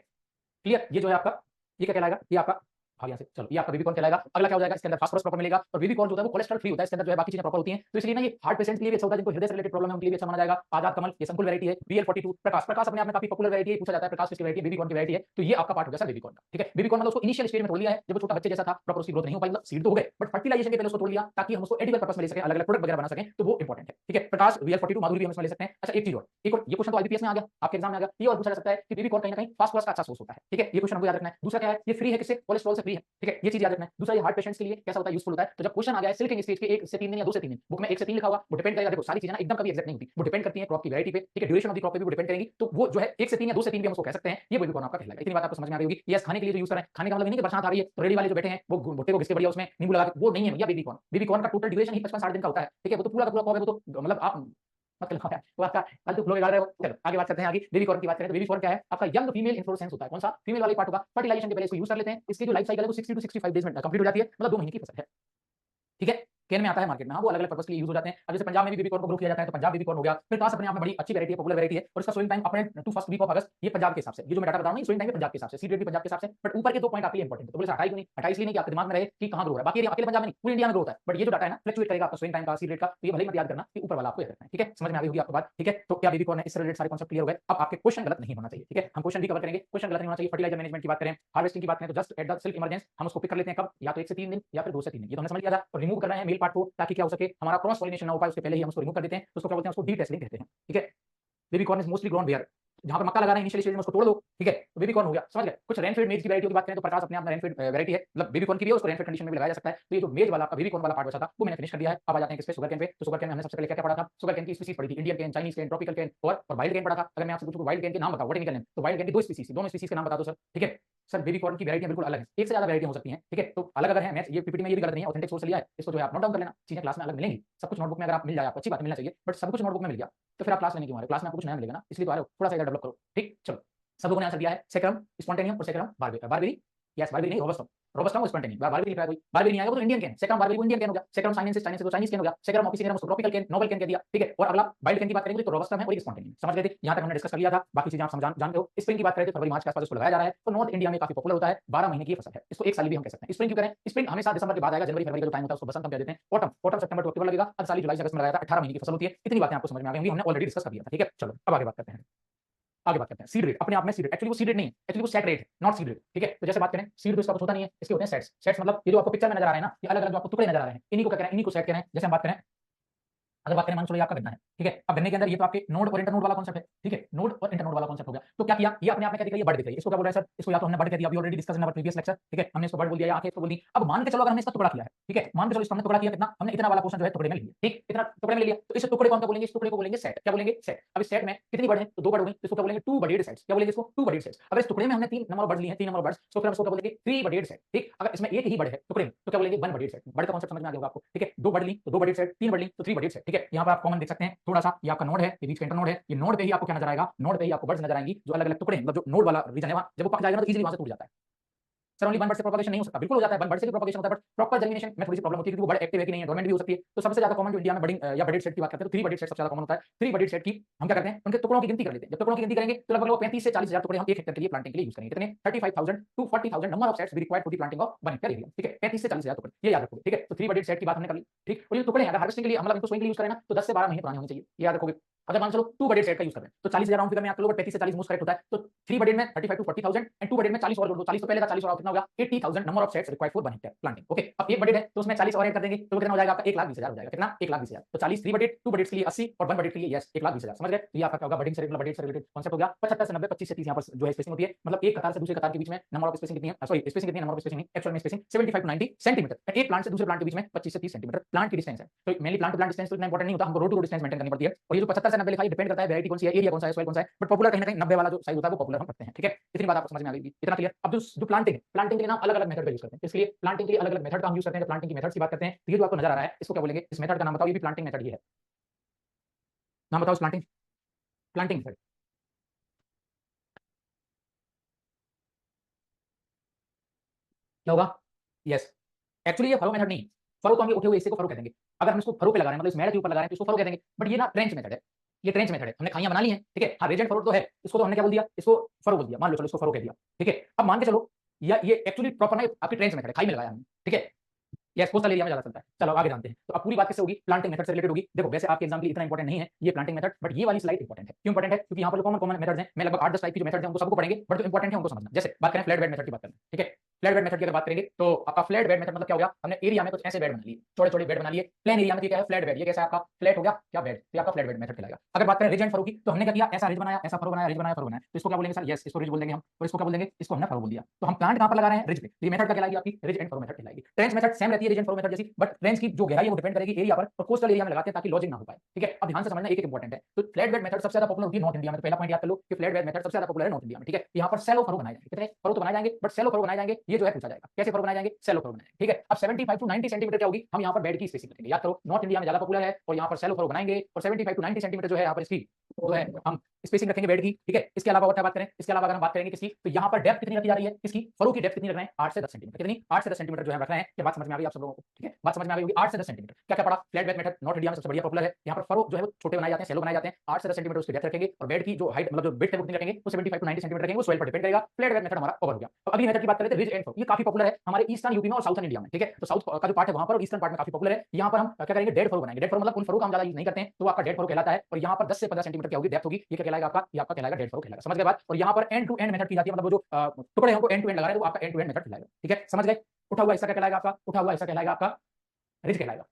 क्लियर, ये जो है आपका, ये क्या कहलाएगा, ये आपका भाग यहाँ से, चलो ये आपका बेबी कॉर्न कहलाएगा। अगला क्या हो जाएगा, इसके अंदर फास्फोरस प्रॉपर मिलेगा, और बेबी कॉर्न जो होता है वो कोलेस्ट्रॉल फ्री होता है, इसके अंदर जो है बाकी चीजें प्रॉपर होती हैं। तो इसलिए ना ये हार्ट पेशेंट्स के लिए भी अच्छा होता है, जिनको हृदय से रिलेटेड प्रॉब्लम है उनके लिए भी अच्छा माना जाएगा। आजाद कमल, ये संकुल वैरायटी है। BL42 प्रकाश, प्रकाश अपने आप में काफी पॉपुलर वैरायटी है, पूछा जाता है प्रकाश किसकी वैरायटी है, बेबी कॉर्न की वैरायटी है। तो ये आपका पार्ट हो गया सर बेबी कॉर्न का। ठीक है, बेबी कॉर्न मतलब उसको इनिशियल स्टेज में तोड़ लिया है, जब वो छोटा बच्चे जैसा था, प्रॉपर उसकी ग्रोथ नहीं हो पाई, मतलब सीड तो हो गए बट फर्टिलाइजेशन के पहले उसको तोड़ लिया ताकि हम उसको एडिबल पर्पस में ले सकें, अलग अलग प्रोडक्ट वगैरह बना सकें, तो वो इंपॉर्टेंट है। ठीक है, प्रकाश BL42 माधुरी भी हम इसमें ले सकते हैं। अच्छा, एक चीज और, एक और ये क्वेश्चन तो आईबीपीएस में आ गया, आपके एग्जाम में आ गया, ये और पूछा जा सकता है कि बेबी कॉर्न कहीं ना कहीं फास्फोरस का अच्छा सोर्स होता है। ठीक है, ये क्वेश्चन हमको याद रखना है। दूसरा क्या है, ये फ्री है किससे, कोलेस्ट्रॉल से फ्री है। ठीक है, ये चीज याद रखना है। दूसरा ये हार्ट पेशेंट्स के लिए कैसा होता है, यूजफुल होता है। तो जब क्वेश्चन आ गया है सिल्किंग स्टेज के 1 से 3 दिन या 2 से 3 दिन, बुक में 1 से 3 लिखा हुआ, वो डिपेंड करेगा। देखो सारी चीजें ना एकदम कभी एक्जैक्ट नहीं होती, वो डिपेंड करती है क्रॉप की वैरायटी पे। ठीक है, ड्यूरेशन ऑफ द क्रॉप पे भी वो डिपेंड करेंगी। तो वो जो है 1 से 3 या 2 से 3 भी हम उसको कह सकते हैं, ये बेबी कॉर्न आपका कहलाएगा। इतनी बात आपको समझ में आ गई होगी। यस, खाने के लिए जो यूज कर रहे हैं, खाने का मतलब नहीं कि बरसात आ रही है तो रेडी वाले जो बैठे हैं वो भुट्टे को घिस के बढ़िया उसमें नींबू लगा के, वो नहीं है भैया बेबी कॉर्न। बेबी कॉर्न का टोटल ड्यूरेशन ही 55-60 दिन का होता है। ठीक है, वो तो पूरा का पूरा क्रॉप है, वो तो मतलब आप मत करो यार, वो आपका फालतू फ्लो निकाल रहे हो। चलो आगे बात करते हैं। आगे बेबी कॉर्न की बात करें तो बेबी कॉर्न क्या है, आपका यंग फीमेल इन्फ्लोरेसेंस होता है। कौन सा, फीमेल वाली पार्ट होगा। फर्टिलाइजेशन के पहले इसको यूज कर लेते हैं। इसकी जो लाइफ साइकिल है वो 60 टू 65 डेज में कंप्लीट हो जाती है, मतलब 2 महीने की फसल है। ठीक है, केन में आता है मार्केट में, हाँ वो अलग अलग पर्पस के लिए यूज हो जाते हैं। अब जैसे पंजाब में भी बेबी कॉर्न को ग्रो किया जाता है, तो पंजाब बेबी कॉर्न हो गया। फिर कास अपने आप में बड़ी अच्छी वैरायटी है, पॉपुलर वैरायटी है, और इसका सोइंग टाइम अपने to first week of August, ये पंजाब के हिसाब से, ये जो मैं डाटा बता रहा हूं सोइंग टाइम पंजाब के हिसाब से, सीड रेट भी पंजाब के हिसाब से। बट ऊपर के 2 पॉइंट आपके लिए इंपॉर्टेंट है, तो बोले 28 क्यों नहीं, 28 इसलिए नहीं कि आपके दिमाग में रहे कि कहां ग्रो हो रहा है। बाकी एरिया अकेले पंजाब में नहीं, पूरे इंडिया में ग्रो होता है, बट ये जो डाटा है ना फ्लक्चुएट करेगा आपका सोइंग टाइम का, सीड रेट का, तो ये भले ही मत याद करना कि ऊपर वाला आपको याद रखना है। ठीक है, समझ में आ गई होगी आपको बात। ठीक है, तो क्या बेबी कॉर्न है, इससे रिलेटेड सारे कॉन्सेप्ट क्लियर हो गए। अब आपके क्वेश्चन गलत नहीं होना चाहिए। ठीक है, हम क्वेश्चन भी कवर करेंगे, क्वेश्चन गलत नहीं होना चाहिए। फर्टिलाइजर मैनेजमेंट की बात करें, हार्वेस्टिंग की बात करें, तो just at the silk emergence हम उसको पिक कर लेते हैं कब, या तो 1 से 3 दिन या फिर 2 से 3 दिन, ये तो हमने समझ लिया था। और रिमूव कर रहे हैं टेल पार्ट को, ताकि क्या हो सके, हमारा क्रॉस पॉलिनेशन ना हो पाए उसके पहले ही हम उसको रिमूव कर देते हैं। तो उसको क्या बोलते हैं, उसको डीटेस्लिंग कहते हैं। ठीक है, baby corn is mostly grown where, जहां पर मक्का लगा रहे हैं इनिशियली स्टेज में उसको तोड़ दो। ठीक है, तो बेबी कॉर्न हो गया, समझ गए। कुछ रेनफेड मेज की वैरायटी की बात करें तो प्रकाश अपने आप में रेनफेड वैरायटी है, मतलब बेबी कॉर्न की भी है, उसको रेनफेड कंडीशन में भी लगाया जा सकता है। तो ये जो मेज वाला आपका बेबी कॉर्न वाला पार्ट बचा था वो मैंने फिनिश कर दिया है। अब आ जाते हैं किस पे, शुगर केन पे। तो शुगर केन में हमने सबसे पहले क्या क्या पढ़ा था, शुगर केन की स्पीसीज पढ़ी थी, इंडियन केन, चाइनीज केन, ट्रॉपिकल केन और वाइल्ड केन पढ़ा था। अगर मैं आपसे पूछूं वाइल्ड केन के नाम बताओ, व्हाट इज नेम, तो वाइल्ड केन की दो स्पीसीज, दोनों स्पीसीज के नाम बता दो सर। ठीक है सर, बेबी कॉर्न की वैरायटी बिल्कुल अलग है, एक से ज्यादा वैरायटी हो सकती है। ठीक है, तो अलग अगर है, मैं ये पीपीटी में ये भी गलत नहीं है, ऑथेंटिक सोर्स से लिया है, इसको जो है आप नोट डाउन कर लेना। चीजें क्लास में अलग मिलेंगी, सब कुछ नोटबुक में अगर आप मिल जाए आपको अच्छी बात, मिलना चाहिए, बट सब कुछ नोटबुक में मिल गया तो फिर आप क्लास लेने क्यों आ रहे हो, क्लास में आपको कुछ नया मिलेगा ना, इसलिए तो आ रहे हो, थोड़ा सा इधर डेवलप करो। ठीक, चलो सब लोगों ने आंसर दिया है, सेक्रम, स्पॉन्टेनियम और सेक्रम बारबेरी, यस बारबेरी नहीं, रोबस्टम, रोबस्टम और स्पॉन्टेनियम, बारबेरी लिखा है कोई, बारबेरी नहीं आएगा वो तो इंडियन केन, सेक्रम बारबेरी वो इंडियन केन हो गया, सेक्रम चाइनीज तो चाइनीज केन हो गया, सेक्रम ऑफिसियम उसको ट्रॉपिकल केन, नोबल केन कह दिया। ठीक है, और अगला वाइल्ड केन की बात करेंगे तो रोबस्टम है और स्पॉन्टेनियम, समझ गए थे, यहां तक हमने डिस्कस कर लिया था, बाकी चीजें आप जानते हो। स्प्रिंग की बात करें तो फरवरी मार्च के आसपास इसको लगाया जा रहा है, तो नॉर्थ इंडिया में काफी पॉपुलर होता है, 12 महीने की फसल है, इसको एक साल भी हम कह सकते हैं। स्प्रिंग क्यों करें, स्प्रिंग हमेशा दिसंबर के बाद आएगा, जनवरी फरवरी का जो टाइम होता है उसको बसंत हम कह देते हैं, ऑटम, ऑटम सितंबर टू अक्टूबर लगेगा, अर्ध साली जुलाई अगस्त में लगाया था, 18 महीने की फसल होती है। इतनी बातें आपको समझ में आ गई होंगी, हमने ऑलरेडी डिस्कस कर दिया था। ठीक है, चलो अब आगे बात करते हैं, आगे बात करते हैं सीड रेट। अपने आप में सीड रेट, एक्चुअली वो सीड रेट नहीं है, एक्चुअली वो सेट रेट है, नॉट सीड रेट। ठीक है, तो जैसे बात करें सीड तो इसका कुछ होता नहीं है, इसके होते हैं सेट्स। सेट्स मतलब ये जो आपको पिक्चर में नजर आ रहे हैं ना, ये अलग अलग जो आपको टुकड़े नजर आ रहे हैं, इन्हीं को क्या कह रहे हैं, इन्हीं को सेट कह रहे हैं। जैसे हम बात करें, अगर बात करें मान चलो ये आपका गन्ना है। ठीक है, अब गन्ने के अंदर ये तो आपके नोड और इंटरनोड वाला कॉन्सेप्ट है। ठीक है, नोड और इंटरनोड वाला कॉन्सेप्ट हो गया, तो क्या किया, ये अपने आप में क्या दिख रही है, बर्ड दिख रही है, इसको क्या बोल रहा है सर, इसको या तो हमने बर्ड कह दिया, अभी already discuss in our previous lecture. ठीक है, हमने इसको बर्ड बोल दिया या आंखें इसको बोल दी। अब मान के चलो अगर हमने इसका टुकड़ा किया है, ठीक है, मान के चलो इसको हमने टुकड़ा किया, कितना हमने इतना वाला पोर्शन जो है टुकड़े में लिया, ठीक, इतना टुकड़े में ले लिया, तो इस टुकड़े को हम क्या बोलेंगे, इस टुकड़े को बोलेंगे सेट, क्या बोलेंगे सेट। अब इस सेट में कितनी बर्ड है, तो दो बर्ड हो गई, तो इसको क्या बोलेंगे, टू बर्डेड सेट्स, क्या बोलेंगे इसको, टू बर्डेड सेट्स। अगर इस टुकड़े में हमने तीन नंबर बर्ड लिए हैं, तीन नंबर बर्ड्स, तो फिर हम इसको क्या बोलेंगे, थ्री बर्डेड सेट। ठीक, अगर इसमें एक ही बर्ड है टुकड़े में तो क्या बोलेंगे, वन बर्डेड सेट। बर्ड का कॉन्सेप्ट समझ में आ गया होगा आपको। ठीक है, दो बर्ड ली तो दो बर्डेड सेट, तीन बर्ड ली तो थ्री बर्डेड सेट। ठीक है, यहाँ पर आप कॉमन देख सकते हैं थोड़ा सा, ये आपका नोड है, ये बीच का इंटर नोड है, ये नोड पे ही आपको क्या नजर आएगा, नोड पे ही आपको बर्ड्स नजर आएंगी जो अलग अलग टुकड़े हैं, मतलब जो नोड वाला रीजन है वहां जब वो पक जाएगा ना तो इजीली वहां से टूट जाता है। सर ओनली वन बर्ड से प्रोपगेशन नहीं हो सकता, बिल्कुल हो जाता है, वन बर्ड से भी प्रोपगेशन होता है, बट प्रॉपर जर्मिनेशन में थोड़ी सी प्रॉब्लम होती है क्योंकि वो बर्ड एक्टिव है कि नहीं है, डोरमेंट भी हो सकती है। तो सबसे ज्यादा कॉमन जो इंडिया में बर्डिंग या बर्डेड सेट की बात करते हैं तो थ्री बर्डेड सेट सबसे ज्यादा कॉमन होता है। थ्री बर्डेड सेट की हम क्या करते हैं, उनके टुकड़ों की गिनती कर लेते हैं। जब टुकड़ों की गिनती करेंगे तो लगभग 35 से 40 हजार टुकड़े हम एक हेक्टेयर के लिए प्लांटिंग के लिए यूज करेंगे। कितने, 35,000 to 40,000 number of sets be required for the planting of 1 hectare area. ठीक है, 35 से 40 हजार टुकड़े, ये याद रखोगे। ठीक है, तो थ्री बर्डेड सेट की बात हमने कर ली। ठीक, और ये टुकड़े हैं अगर हार्वेस्टिंग के लिए मतलब इनको सोइंग के लिए यूज करें ना तो 10 से 12 महीने पुराने होने चाहिए, ये याद रखोगे। अगर मान चलो टू बर्डेड सेट का यूज कर रहे हैं तो 40,000 राउंड फिगर में आप लोग 35 से 40 मोस्ट करेक्ट होता है, तो थ्री बर्डेड में 35 टू 40,000 एंड टू बर्डेड में 40 और जोड़ दो, 40 तो पहले का 40 और कितना होगा 80,000 number of sets required for 1 hectare planting. Okay, अब एक बर्डेड है तो उसमें 40 और ऐड कर देंगे तो कितना हो जाएगा आपका 1,20,000 हो जाएगा, कितना 1,20,000। तो 40 थ्री बर्डेड, टू बर्डेड के लिए 80 और वन बर्डेड के लिए यस 1,20,000, समझ गए। तो ये आपका क्या होगा, बर्डिंग से रिलेटेड, बर्डेड से रिलेटेड कॉन्सेप्ट हो गया। 75 से 90, 25 से 30 यहाँ पर जो है स्पेसिंग होती है, मतलब एक कतार से दूसरे कतार के बीच में नंबर ऑफ स्पेसिंग कितनी है, सॉरी स्पेसिंग कितनी है, नंबर ऑफ स्पेसिंग नहीं, एक्चुअल में स्पेसिंग 75 टू 90 सेंटीमीटर, एंड एक प्लांट से दूसरे प्लांट के बीच में 25 से 30 सेंटीमीटर प्लांट की डिस्टेंस है। तो mainly plant to plant distance तो इतना इंपॉर्टेंट नहीं होता, हमको road to road distance maintain करनी पड़ती है। और ये जो 75 से 90 लिखा है डिपेंड करता है वैरायटी कौन सी है, एरिया कौन सा है, सॉइल कौन सा है, बट पॉपुलर कहीं ना कहीं 90 वाला जो साइज होता है वो पॉपुलर हम रखते हैं। ठीक है, इतनी बात आपको समझ में आ गई, इतना क्लियर। अब जो प्लांटिंग है, प्लांटिंग के लिए ना अलग अलग मेथड का यूज करते हैं, इसलिए प्लांटिंग के लिए अलग अलग मेथड का हम यूज करते हैं। प्लांटिंग की मेथड्स की बात करते हैं, ये जो आपको नजर आ रहा है इसको क्या बोलेंगे, इस मेथड का नाम बताओ, ये भी प्लांटिंग मेथड ही है, नाम बताओ इस प्लांटिंग, प्लांटिंग मेथड क्या होगा, यस एक्चुअली ये फरो मेथड नहीं है, फरो तो हम ये उठे हुए हिस्से को फरो कह देंगे। अगर हम इसको फरो पे लगा रहे हैं मतलब इस मेड़ के ऊपर लगा रहे हैं तो इसको फरो कह देंगे, बट ये ना ट्रेंच मेथड है, ये ट्रेंच मेथड है। हमने खाइयां बना ली हैं, ठीक है, हाँ रेजेंट फरो तो है, इसको तो हमने क्या बोल दिया, इसको फरो बोल दिया, मान लो चलो इसको फरो कह दिया। ठीक है, अब मान के चलो ये एक्चुअली प्रॉपर ना आपकी ट्रेंच मेथड है, खाई में लगाया हमने। ठीक है, यस कोस्टल एरिया में ज्यादा चलता है। चलो आगे जानते हैं, तो अब पूरी बात किससे होगी, प्लांटिंग मेथड से रिलेटेड होगी। देखो वैसे आपके एग्जाम के लिए इतना इंपॉर्टेंट नहीं है ये प्लांटिंग मेथड, बट ये वाली स्लाइड इंपॉर्टेंट है। क्यों इंपॉर्टेंट है, क्योंकि यहाँ पर कॉमन कॉमन मेथड्स हैं, मैं लगभग 8-10 टाइप की जो मेथड्स हैं उनको सबको पढ़ेंगे, बट जो इंपॉर्टेंट है उनको समझना। जैसे बात करें फ्लैट बेड मेथड की बात करें, ठीक है, फ्लैट बेड मेथड की अगर बात करेंगे तो आपका फ्लैट बेड मेथड मतलब क्या हो गया, हमने एरिया में कुछ ऐसे बेड बना लिए, छोटे छोटे बेड बना लिए, प्लेन एरिया में क्या है फ्लैट बेड, ये कैसा आपका फ्लैट हो गया क्या बेड, तो आपका फ्लैट बेड मेथड कहलाएगा। अगर बात करें रिज एंड फरो की तो हमने क्या किया, ऐसा रिज बनाया, ऐसा फरो बनाया, रिज बनाया, फरो बनाया, तो इसको क्या बोलेंगे सर, यस इसको रिज बोल देंगे हम, और इसको क्या बोल देंगे, इसको हमने फरो बोल दिया। तो हम प्लांट कहां पर लगा रहे हैं, रिज पे, ये मेथड क्या कहलाएगी आपकी, रिज एंड फरो मेथड कहलाएगी। ट्रेंच मेथड सेम रहती है रिज एंड फरो मेथड जैसी, बट ट्रेंच की जो गहराई है वो डिपेंड करेगी एरिया पर, और कोस्टल एरिया में लगाते हैं ताकि लॉजिंग ना हो पाए। ठीक है, अब ध्यान से समझना, एक एक इंपॉर्टेंट है। तो फ्लैट बेड मेथड सबसे ज्यादा पॉपुलर होती है नॉर्थ इंडिया में, तो पहला पॉइंट याद कर लो कि फ्लैट बेड मेथड सबसे ज्यादा पॉपुलर है नॉर्थ इंडिया में। ठीक है, यहाँ पर सेलो फरो बनाए जाएंगे, कितने फरो तो बनाए जाएंगे, बट सेलो फरो बनाए जाएंगे, ये जो है पूछा जाएगा कैसे फरो बनाए जाएंगे, सेलो फरो बनाए। ठीक है, अब 75 टू 90 सेंटीमीटर क्या होगी, हम यहाँ पर बेड की स्पेसिंग करेंगे। याद करो नॉर्थ इंडिया में ज्यादा पॉपुलर है और यहाँ पर सेलो फरो बनाएंगे, और 75 टू 90 सेंटीमीटर जो है यहाँ पर इसकी जो है हम स्पेसिंग रखेंगे बेड की। ठीक है, इसके अलावा और क्या बात करें, इसके अलावा अगर हम बात करेंगे किसकी, तो यहाँ पर डेप्थ कितनी रखी जा रही है, इसकी फरो की डेप्थ कितनी रख रहे हैं, 8 से 10 सेंटीमीटर, कितनी 8 से 10 सेंटीमीटर जो है रख रहे हैं। क्या बात समझ में आ गई आप सब लोगों को, ठीक है, बात समझ में आ गई होगी, 8 से 10 सेंटीमीटर। क्या क्या पड़ा, flat bed method north India में सबसे बढ़िया पॉपुलर है, यहाँ पर फरो जो है वो छोटे बनाए जाते हैं, सेलो बनाए जाते हैं, 8 से 10 सेंटीमीटर उसकी डेप्थ रखेंगे, और बेड की जो हाइट मतलब जो विड्थ है वो कितनी रखेंगे, वो 75 टू 90 सेंटीमीटर रखेंगे, वो सॉइल पर डिपेंड करेगा। फ्लैट बेड मेथड हमारा ओवर हो गया। अब अगली मेथड की बात करें तो रिज एंड फरो, ये काफी पॉपुलर है हमारे ईस्टर्न यूपी में और साउथर्न इंडिया में। ठीक है, तो साउथ का जो पार्ट है वहां पर और ईस्टर्न पार्ट में काफी पॉपुलर है। यहाँ पर हम क्या करेंगे, डेड फरो बनाएंगे। डेड फरो मतलब उन फरो का हम ज्यादा यूज नहीं करते हैं, तो आपका डेड फरो कहलाता है, और यहाँ पर 10 से 15 सेंटीमीटर क्या होगी डेप्थ होगी, ये क्या कहलाएगा आपका, ये आपका कहलाएगा डेड फरो कहलाएगा। समझ गए बात, और यहाँ पर एंड टू एंड मेथड की जाती है, मतलब वो जो टुकड़े हमको एंड टू एंड लगा रहे हैं वो आपका एंड टू एंड मेथड कहलाएगा। ठीक है, समझ गए, उठा हुआ हिस्सा क्या कहलाएगा आपका, उठा हुआ हिस्सा कहलाएगा आपका रिज कहलाएगा।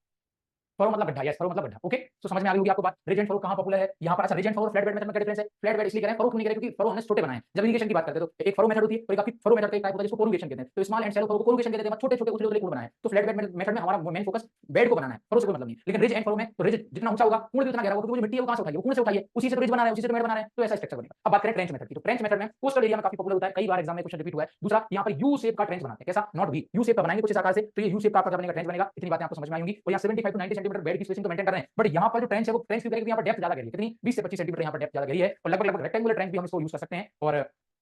फरो मतलब गड्ढा, यस फरो मतलब गड्ढा। ओके, तो समझ में आ गई होगी आपको बात। रिज एंड फरो कहां पॉपुलर है यहाँ पर। अच्छा, ridge and furrow flat bed method में क्या डिफरेंस है? फ्लैट बेड इसलिए कह रहे हैं, फरो क्यों नहीं कह रहे? क्योंकि फरो हमने छोटे बनाए हैं। जब इरिगेशन की बात करते हैं तो एक फरो मेथड होती है और एक आपकी फरो मेथड का एक टाइप होता है जिसको कोरुगेशन कहते हैं। तो स्मॉल एंड शैलो फरो को कोरुगेशन कहते हैं, छोटे छोटे उथले उथले कूड़ बनाए। तो फ्लैट बेड मेथड में हमारा मेन फोकस बेड को बनाना है, फरो से कोई मतलब नहीं। लेकिन रिज एंड फरो में तो रिज जितना ऊंचा होगा कूड़ भी उतना गहरा होगा, क्योंकि मिट्टी है वो कहां से उठाई है? वो कूड़ से उठाई है, उसी से तो रिज बना रहे हैं, उसी से तो बेड बना रहे हैं, तो ऐसा स्ट्रक्चर बनेगा। अब बात करें ट्रेंच मेथड की, तो ट्रेंच मेथड में कोस्टल एरिया में काफी पॉपुलर होता है, कई बार एग्जाम में क्वेश्चन रिपीट हुआ है। दूसरा यहाँ पर यू शेप का ट्रेंच बनाते हैं, कैसा? नॉट वी, यू शेप का बनाएंगे कुछ इस आकार से, तो ये यू शेप का आपका क्या बनेगा? ट्रेंच बनेगा। इतनी बातें आपको समझ में आएंगी। और यहाँ 75 to 90 सेंटीमीटर बेड की स्पेसिंग तो मेंटेन कर रहे हैं, बट यहाँ पर जो ट्रेंच है वो ट्रेंच क्यों करेंगे? यहाँ पर डेप्थ ज्यादा गहरी है, कितनी? 20 से 25 सेंटीमीटर यहाँ पर डेप्थ ज्यादा गहरी है, और लगभग रेक्टेंगुलर ट्रेंच भी हम इसको यूज कर सकते हैं, और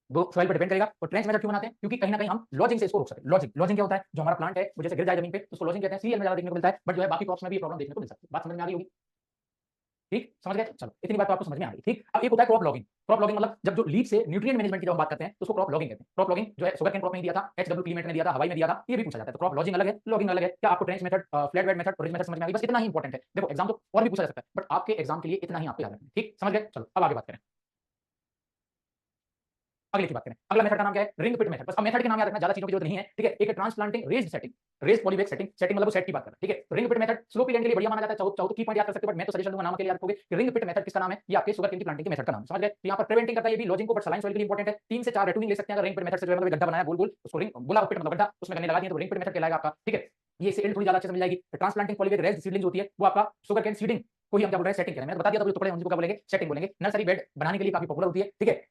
वो सॉइल पर डिपेंड करेगा। और ट्रेंच मेथड क्यों बनाते हैं? क्योंकि कहीं ना कहीं हम लॉजिंग से इसको रोक सकते हैं। लॉजिंग क्या होता है? जो हमारा प्लांट है वो जैसे गिर जाए जमीन पे तो उसको लॉजिंग कहते हैं। सीरियल में ज्यादा देखने को मिलता है, बट जो है बाकी क्रॉप्स में भी ये प्रॉब्लम देखने को मिल सकती है। बात समझ में आ गई होगी? ठीक, समझ गए? चलो, इतनी बात तो आपको समझ में आ गई। ठीक, अब एक होता है क्रॉप लॉगिंग। क्रॉप लॉगिंग मतलब जब जो लीफ से न्यूट्रिएंट मैनेजमेंट की जब हम बात करते हैं तो उसको क्रॉप लॉगिंग कहते हैं। क्रॉप लॉगिंग जो है शुगर केन क्रॉप में दिया था, एचडब्ल्यू क्लीमेट ने दिया था, हवाई में दिया था, ये भी पूछा जाता है। तो क्रॉप लॉजिंग अलग है, लॉगिंग अलग है। क्या आपको trench method, flat bed method, ridge method समझ में आ गई? बस इतना ही इंपॉर्टेंट है। देखो एग्जाम तो और भी पूछा जा सकता है, बट आपके एग्जाम के लिए इतना ही आपको याद रखना है। ठीक, समझ गए? चलो अब आगे बात करें। अगले की बात करें। अगला मेथड का नाम क्या है? रिंग पिट मेथड। बस अब मेथड के नाम याद रखना, ज्यादा चीजों की जरूरत नहीं है। ठीक है, एक है transplanting raised setting, raised polybag setting. Setting मतलब सेट की बात कर रहा है। ठीक है, रिंग पिट मेथड स्लोपी लैंड के लिए बढ़िया माना जाता है। चाहो तो की पॉइंट याद कर सकते हो, बट मैं तो सजेशन दूंगा नाम के लिए याद रखोगे कि रिंग पिट मेथड किसका नाम है? ये आपके शुगर केन की प्लांटिंग के मेथड का नाम। समझ गए? तो यहाँ पर प्रिवेंटिंग करता है ये भी लॉजिंग को, बट सलाइन सॉइल के लिए इंपॉर्टेंट है। 3 से 4 रेटूनिंग ले सकते हैं अगर रिंग पिट मेथड से जो है, मतलब गड्ढा बनाया गोल गोल, उसको रिंग बोला पिट मतलब गड्ढा, उसमें गन्ने लगा दिए तो रिंग पिट मेथड कहलाएगा आपका। ठीक है, ये सेल थोड़ी ज्यादा अच्छे से मिल जाएगी। ट्रांसप्लांटिंग पॉलीबैग रेज्ड सीडलिंग होती है वो आपका शुगर केन सीडिंग को ही हम क्या बोल रहे हैं? सेटिंग कह रहे हैं। मैं बता दिया था, टुकड़े उनको क्या बोलेंगे? सेटिंग बोलेंगे। नर्सरी बेड बनाने के लिए काफी पॉपुलर होती है। ठीक है,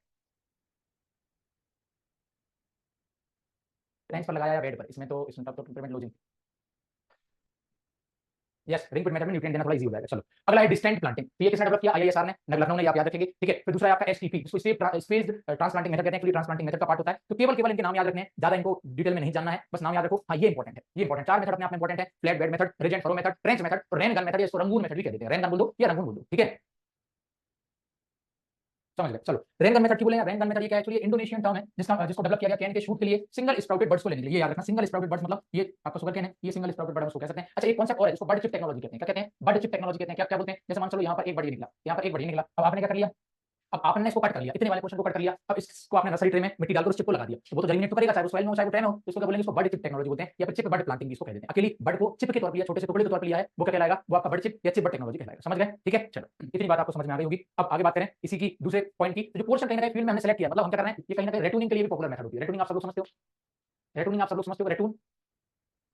ट्रेंच पर लगाया या बेड पर, इसमें तो प्रिवेंट लॉजिंग। यस, रिंग पिट मेथड में न्यूट्रिएंट देना थोड़ा इजी हो जाएगा। चलो अगला है डिस्टेंट प्लांटिंग। तो ये किसने डेवलप किया? आईआईएसआर ने, लखनऊ ने, आप याद रखेंगे। ठीक है, फिर दूसरा है आपका एसटीपी, इसको स्पेस्ड ट्रांसप्लांटिंग मेथड कहते हैं, ट्रांसप्लांटिंग मेथड का पार्ट होता है। तो केवल इनके नाम याद रखने हैं, ज्यादा इनको डिटेल में नहीं जानना है, बस नाम याद रखो। हाँ ये इंपॉर्टेंट है, ये इंपॉर्टेंट। 4 मेथड अपने आप में इंपॉर्टेंट है, flat bed method, ridge and furrow method, trench method और रेन गन मेथड। इसको रंगून मेथड भी कह देते हैं, रेन गन बोल दो या रंगून बोल दो। ठीक है, समझ गए? चलो रेन गन मेथड क्यों बोलेंगे? रेन गन मेथड ये क्या है? एक्चुअली इंडोनेशियन टर्म है जिसको डेवलप किया गया कैन के शूट के लिए सिंगल स्प्राउटेड बर्ड्स को लेने के लिए। ये याद रखना, सिंगल स्प्राउटेड बर्ड्स मतलब ये आपका शुगर केन है, ये सिंगल स्प्राउटेड बर्ड हम उसको कह सकते हैं। अच्छा एक कॉन्सेप्ट और है, इसको बर्ड चिप टेक्नोलॉजी कहते हैं। क्या कहते हैं? बर्ड चिप टेक्नोलॉजी कहते हैं। क्या क्या बोलते हैं? जैसे मान चलो यहाँ पर एक बर्ड निकला, यहाँ पर एक बर्ड निकला, अब आपने क्या कर लिया? अब आपने इसको कट कर लिया, इतने वाले पोर्शन को कट कर लिया। अब इसको आपने नर्सरी ट्रे में मिट्टी डालकर उस चिप को लगा दिया, तो वो तो जर्मिनेट तो करेगा, चाहे वो सॉइल में हो चाहे वो ट्रे में हो। तो इसको क्या बोलेंगे? इसको बर्ड चिप टेक्नोलॉजी बोलते हैं, या फिर चिप बर्ड प्लांटिंग भी इसको कह देते हैं। अकेली बर्ड को चिप के तौर पर लिया, छोटे से टुकड़े के तौर पर लिया है, वो क्या कहलाएगा? वो आपका बर्ड चिप या चिप बर्ड टेक्नोलॉजी कहलाएगा। समझ गए? ठीक है, चलो इतनी बात आपको समझ में आ गई होगी। अब आगे बात करें इसी की दूसरे पॉइंट की। तो जो पोर्शन कहीं ना कहीं फील्ड में हमने सेलेक्ट किया, मतलब हम क्या कर रहे हैं? ये कहीं ना कहीं रेटूनिंग के लिए भी पॉपुलर मेथड होती है। रेटूनिंग आप सब लोग समझते हो? रेटूनिंग आप सब लोग समझते हो? रेटून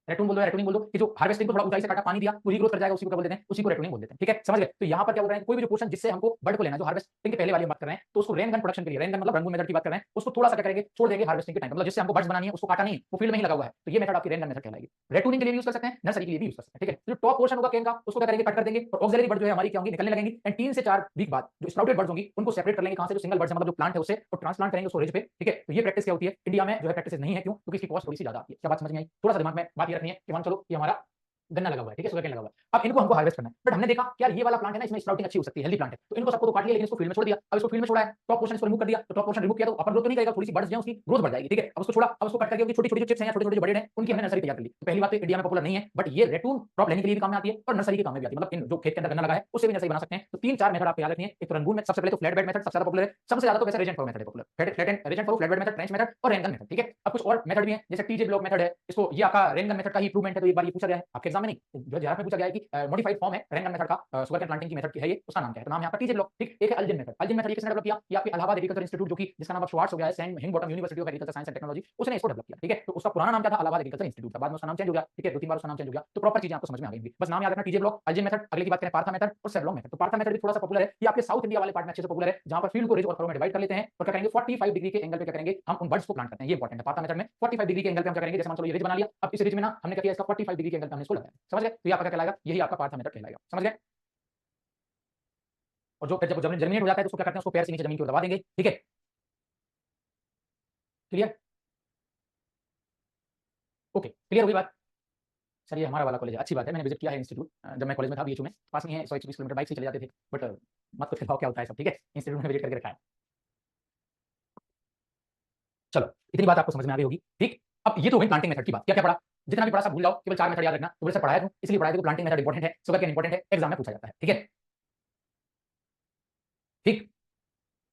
रेटून बोल दो, रेटूनिंग बोल दो कि जो हार्वेस्टिंग को थोड़ा ऊंचाई से काटा, पानी दिया, वो रीग्रोथ कर जाएगा, उसी को क्या बोल देते हैं? उसी को रेटूनिंग बोल देते हैं। ठीक है, समझ गए? तो यहाँ पर क्या बोल रहे हैं? कोई भी जो पोर्शन जिससे हमको बर्ड को लेना है, जो हार्वेस्टिंग के पहले वाली हम बात कर रहे हैं, तो उसको रेन गन प्रोडक्शन के लिए, रेन गन मतलब रंगून मेथड की बात कर रहे हैं, उसको थोड़ा सा क्या करेंगे? छोड़ देंगे हार्वेस्टिंग के टाइम, मतलब जिससे हमको बर्ड्स बनानी है उसको काटा नहीं, वो फील्ड में ही लगा हुआ है, तो ये मेथड आपकी रेन गन मेथड कहलाएगी। रेटूनिंग के लिए भी यूज कर सकते हैं, नर्सरी के लिए भी यूज कर सकते हैं। ठीक है, जो टॉप पोर्शन होगा केन का उसको क्या करेंगे? कट कर देंगे, और ऑक्सिलरी बर्ड जो है हमारी क्या होंगी? निकलने लगेंगी। एंड 3 से 4 वीक बाद जो स्प्राउटेड बर्ड्स होंगी उनको सेपरेट कर लेंगे। कहां से? जो सिंगल बर्ड्स है, मतलब जो प्लांट है उससे, और ट्रांसप्लांट करेंगे उसको रिज पे। ठीक है, तो ये प्रैक्टिस क्या होती है? इंडिया में जो है प्रैक्टिस नहीं है। क्यों? क्योंकि इसकी कॉस्ट थोड़ी सी ज्यादा आती है। क्या बात समझ में आई? थोड़ा सा दिमाग में बात ये रखनी है कि मान चलो ये हमारा गन्ना लगा हुआ है, ठीक है, शुगर केन लगा हुआ है। अब इनको हमको हार्वेस्ट करना है, बट हमने देखा कि यार ये वाला प्लांट है ना, इसमें स्प्राउटिंग अच्छी हो सकती है, हेल्दी प्लांट है, तो इनको सबको तो काट लिया, लेकिन इसको फील्ड में छोड़ दिया। अब इसको फील्ड में छोड़ा है, टॉप पोर्शन इसको रिमूव कर दिया, तो टॉप पोर्शन रिमूव किया तो अपर ग्रोथ तो नहीं करेगा, थोड़ी सी बर्ड्स जो है उसकी ग्रोथ बढ़ जाएगी। ठीक है, अब उसको छोड़ा, अब उसको कट करके उनकी छोटी छोटी जो चिप्स हैं या छोटे छोटे जो बड़े हैं उनकी हमने नर्सरी तैयार कर ली। तो पहली बात तो इंडिया में पॉपुलर नहीं है, बट ये रेटून क्रॉप लेने के लिए भी काम में आती है और नर्सरी के काम में भी आती है। मतलब इन जो खेत के अंदर गन्ना लगा है उससे भी नर्सरी बना सकते हैं। तो 3-4 मेथड आपको याद रखनी है। एक तो रंगून में सबसे पहले तो फ्लैट बेड मेथड सबसे ज्यादा पॉपुलर है, सबसे ज्यादा तो वैसे रिज एंड फरो मेथड है popular. Flat and ridge and furrow, flat bed method, trench method और रेन गन मेथड। ठीक है, अब कुछ और मेथड भी है, जैसे टीजे ब्लॉक मेथड है, इसको ये आपका रेन गन मेथड का ही इंप्रूवमेंट है। तो एक बार ये पूछा गया है आपके एग्जाम में, नहीं जो जेआरएफ में पूछा गया है कि मॉडिफाइड फॉर्म है रेन गन मेथड का, शुगर केन प्लांटिंग की मेथड की है ये, उसका नाम क्या है? तो नाम यहाँ पर टीजे ब्लॉक। ठीक, एक है अल्जिन मेथड। अल्जिन मेथड ये किसने डेवलप किया? ये आपके इलाहाबाद एग्रीकल्चर इंस्टीट्यूट, जो कि जिसका नाम अब श्वार्ट्ज हो गया है, Sam Higginbottom University of Agriculture Science and Technology, उसने इसको डेवलप किया। ठीक है, तो उसका पुराना नाम क्या था? इलाहाबाद एग्रीकल्चर इंस्टीट्यूट था, बाद में उसका नाम चेंज हो गया। ठीक है, 2-3 बार उसका नाम चेंज हो गया, तो प्रॉपर चीजें आपको समझ में आ गई। बस नाम याद रखना, टीजे ब्लॉक, अल्जिन मेथड। अगले की बात करें पार्था मेथड और सेवलॉन मेथड। तो पार्था मेथड भी थोड़ा सा पॉपुलर है, ये आपके साउथ इंडिया वाले पार्ट में अच्छे से पॉपुलर है, जहां पर फील्ड को रिज और फरो में डिवाइड कर लेते हैं और क्या करेंगे? 45 डिग्री के एंगल पे क्या करेंगे? हम उन बर्ड्स को प्लांट करते हैं। ये इंपॉर्टेंट है, पार्था मेथड में 45 डिग्री के एंगल पे हम क्या करेंगे? जैसे मान लो ये रिज बना लिया, अब इस रिज में ना हमने क्या किया? इसका 45 डिग्री के एंगल पे हमने इसको लगाया। समझ गए? तो ये आपका क्या कहलाएगा? यही आपका पार्था मेथड कहलाएगा। समझ गए? और जो फिर जब जर्मिनेट हो जाता है तो उसको क्या करते हैं? उसको पैर से नीचे जमीन की ओर दबा देंगे। ठीक है, क्लियर? ओके, क्लियर होगी बात? सर ये हमारा वाला कॉलेज है, अच्छी बात है, मैंने विजिट किया है इंस्टीट्यूट, जब मैं कॉलेज में था बीएचयू में, पास में है, 120 किलोमीटर बाइक से चले जाते थे, बट मत कुछ दिखाओ क्या होता है सब। ठीक है, इंस्टीट्यूट में विजिट करके रखा है। चलो इतनी बात आपको समझ में आ गई होगी। ठीक, अब ये तो हो गई प्लांटिंग मेथड की बात। क्या क्या पढ़ा? जितना भी पढ़ा सब भूल जाओ, केवल 4 मेथड याद रखना। तो बोले सर पढ़ाया तो इसलिए पढ़ाया, प्लांटिंग मेथड इंपॉर्टेंट है, शुगर केन इंपॉर्टेंट है, एग्जाम में पूछा जाता है। ठीक है, ठीक।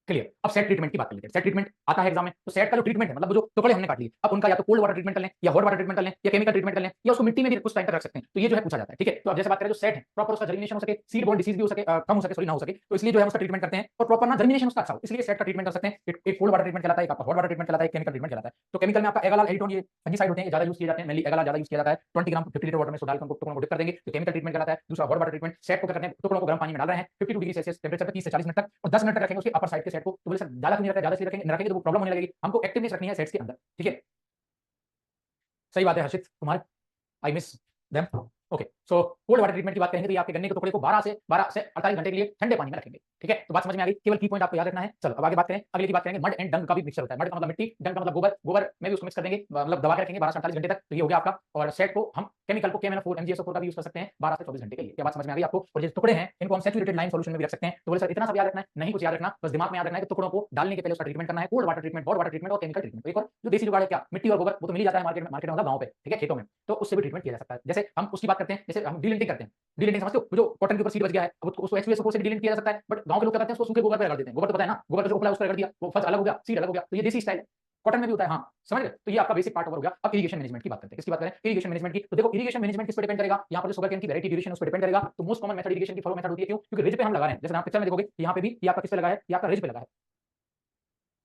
क्लियर। अब सेट ट्रीटमेंट की बात कर लेते हैं। सेट ट्रीटमेंट आता है एग्जाम में, तो सेट का जो ट्रीटमेंट है, मतलब वो जो टुकड़े हमने काट लिए, अब उनका या तो कोल्ड वाटर ट्रीटमेंट कर लें, या हॉट वाटर ट्रीटमेंट कर लें, या केमिकल ट्रीटमेंट कर लें, या उसको मिट्टी में भी कुछ टाइम तक रख सकते हैं। तो ये जो है पूछा जाता है, ठीक है। तो अब जैसे बात करें जो सेट है, प्रॉपर उसका जर्मिनेशन हो सके, सीड बोर्न डिसीज भी हो सके, कम हो सके, सॉरी ना हो सके, तो इसलिए जो है उसका ट्रीटमेंट करते हैं, और प्रॉपर ना जर्मिनेशन उसका अच्छा हो, इसलिए सेट का ट्रीटमेंट कर सकते हैं। एक कोल्ड वाटर ट्रीटमेंट कहलाता है, एक आपका हॉट वाटर ट्रीटमेंट कहलाता है, केमिकल ट्रीटमेंट कहलाता है। तो केमिकल में आपका एगालाल, एडिटोन, ये फंजीसाइड होते हैं, ज्यादा यूज किए जाते हैं, मेनली एगालाल ज्यादा यूज किया जाता है। 20 ग्राम 50 लीटर वाटर में डालकर उनको टुकड़ों को डिप कर देंगे, तो केमिकल ट्रीटमेंट कहलाता है। दूसरा हॉट वाटर ट्रीटमेंट, सेट को क्या करते हैं, टुकड़ों को गर्म पानी में डाल रहे हैं 52 डिग्री सेल्सियस टेंपरेचर पे 30 से 40 मिनट तक, और 10 मिनट तक रखेंगे उसके अपर साइड के सेट को। तो बोले सर ज्यादा क्यों नहीं रखते, ज्यादा से रखेंगे तो वो प्रॉब्लम होने लगेगी, हमको एक्टिवनेस रखनी है सेट्स के अंदर, ठीक है। सही बात है Harshit Kumar, I miss them. Okay, so cold water treatment की बात करेंगे तो ये आपके गन्ने के टुकड़े को 12 से 48 घंटे के लिए ठंडे पानी में रखेंगे, ठीक है। तो बात समझ में आ गई, केवल की पॉइंट आपको याद रखना है। चलो अब आगे बात करें, अगले की बात करेंगे, मड एंड डंग का भी मिक्सचर होता है। मड का मतलब मिट्टी, डंग का मतलब गोबर, गोबर में भी उसको मिक्स कर देंगे, मतलब दबा के रखेंगे 12 से 48 घंटे तक। तो ये हो गया आपका। और सेट को हम केमिकल को KMnO4 MgSO4 का भी यूज कर सकते हैं 12 से 24 घंटे के लिए। क्या बात समझ में आ गई आपको। और जो टुकड़े हैं इनको हम सैचुरेटेड लाइम सॉल्यूशन में भी रख सकते हैं। तो बोले सर इतना सब याद रखना है, नहीं कुछ याद रखना, बस दिमाग में याद रखना है कि टुकड़ों को डालने के पहले उसका ट्रीटमेंट करना है, cold water treatment, hot water treatment और केमिकल ट्रीटमेंट। तो एक और जो देसी जुगाड़ है क्या, मिट्टी और गोबर, वो तो मिल ही जाता है मार्केट में, मतलब गांव पे, ठीक है, खेतों में, तो उससे भी ट्रीटमेंट किया जा सकता है। जैसे हम उसकी बात करते हैं, जैसे हम डीलिंटिंग करते हैं, डीलिंटिंग समझते हो, जो कॉटन के ऊपर सीड बच गया है, अब उसको H2SO4 से डीलिंट किया जा सकता है। बट गांव के लोग क्या करते हैं, उसको सूखे गोबर पे रगड़ देते हैं। गोबर तो पता है ना, गोबर का जो उपला है उसको रगड़ दिया, वो फर्स्ट अलग हो गया, सीड अलग हो गया। तो ये देसी स्टाइल है, कॉटन में भी होता है, हाँ समझ गए। तो ये आपका बेसिक पार्ट ओवर हो गया। अब इरिगेशन मैनेजमेंट की बात करते हैं। किसकी बात करें, इरिगेशन मैनेजमेंट की। तो देखो इरिगेशन मैनेजमेंट किस पे डिपेंड करेगा, यहाँ पर जो शुगरकेन की वैरायटी ड्यूरेशन उस पर डिपेंड करेगा। तो मोस्ट कॉमन मेथड इरिगेशन की फॉलो मेथड होती है, क्यों, क्योंकि रिज पे हम लगा रहे हैं। जैसे आप पिक्चर में देखोगे, यहाँ पे भी ये आपका किस पे लगा है, ये आपका रिज पे लगा है,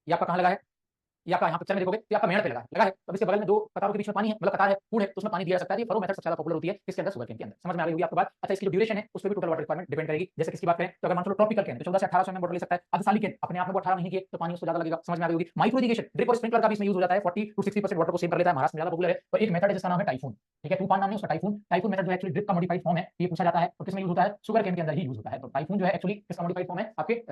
ये आपका कहाँ लगा है, ये आपका यहाँ पिक्चर में देखोगे ये आपका मेड़ पे लगा है। अब इसके बगल में दो कतारों के बीच में पानी है, मतलब कतार है, फूड है, तो उसमें पानी दिया जा सकता है। ये फरो मेथड सबसे ज्यादा पॉपुलर होती है किसके अंदर, शुगरकेन के अंदर। समझ में आ गई होगी आपको बात। अच्छा, इसकी जो ड्यूरेशन है उस पर भी टोटल वाटर रिक्वायरमेंट डिपेंड करेगी। जैसे किसकी बात करें, तो अगर मान लो ट्रॉपिकल कैन तो 14 से 1800 में वाटर ले सकता है। अर्धसाली कैन अपने आप में वो 18 महीने की, तो पानी उसको ज्यादा लगेगा। समझ में आ गई होगी। माइक्रो इरिगेशन, ड्रिप और स्प्रिंकलर का भी इसमें यूज हो जाता है, 40 to 60% वाटर को सेव कर लेता है, महाराष्ट्र में ज्यादा पॉपुलर है। और एक मेथड है जिसका नाम है टाइफून, ठीक है, तूफान नाम है उसका, टाइफून। टाइफून मेथड जो एक्चुअली ड्रिप का मॉडिफाइड फॉर्म है, ये पूछा जाता है, और किसमें यूज होता है, शुगरकेन के अंदर ही यूज होता है। तो टाइफून जो है एक्चुअली किसका मॉडिफाइड फॉर्म है, आपके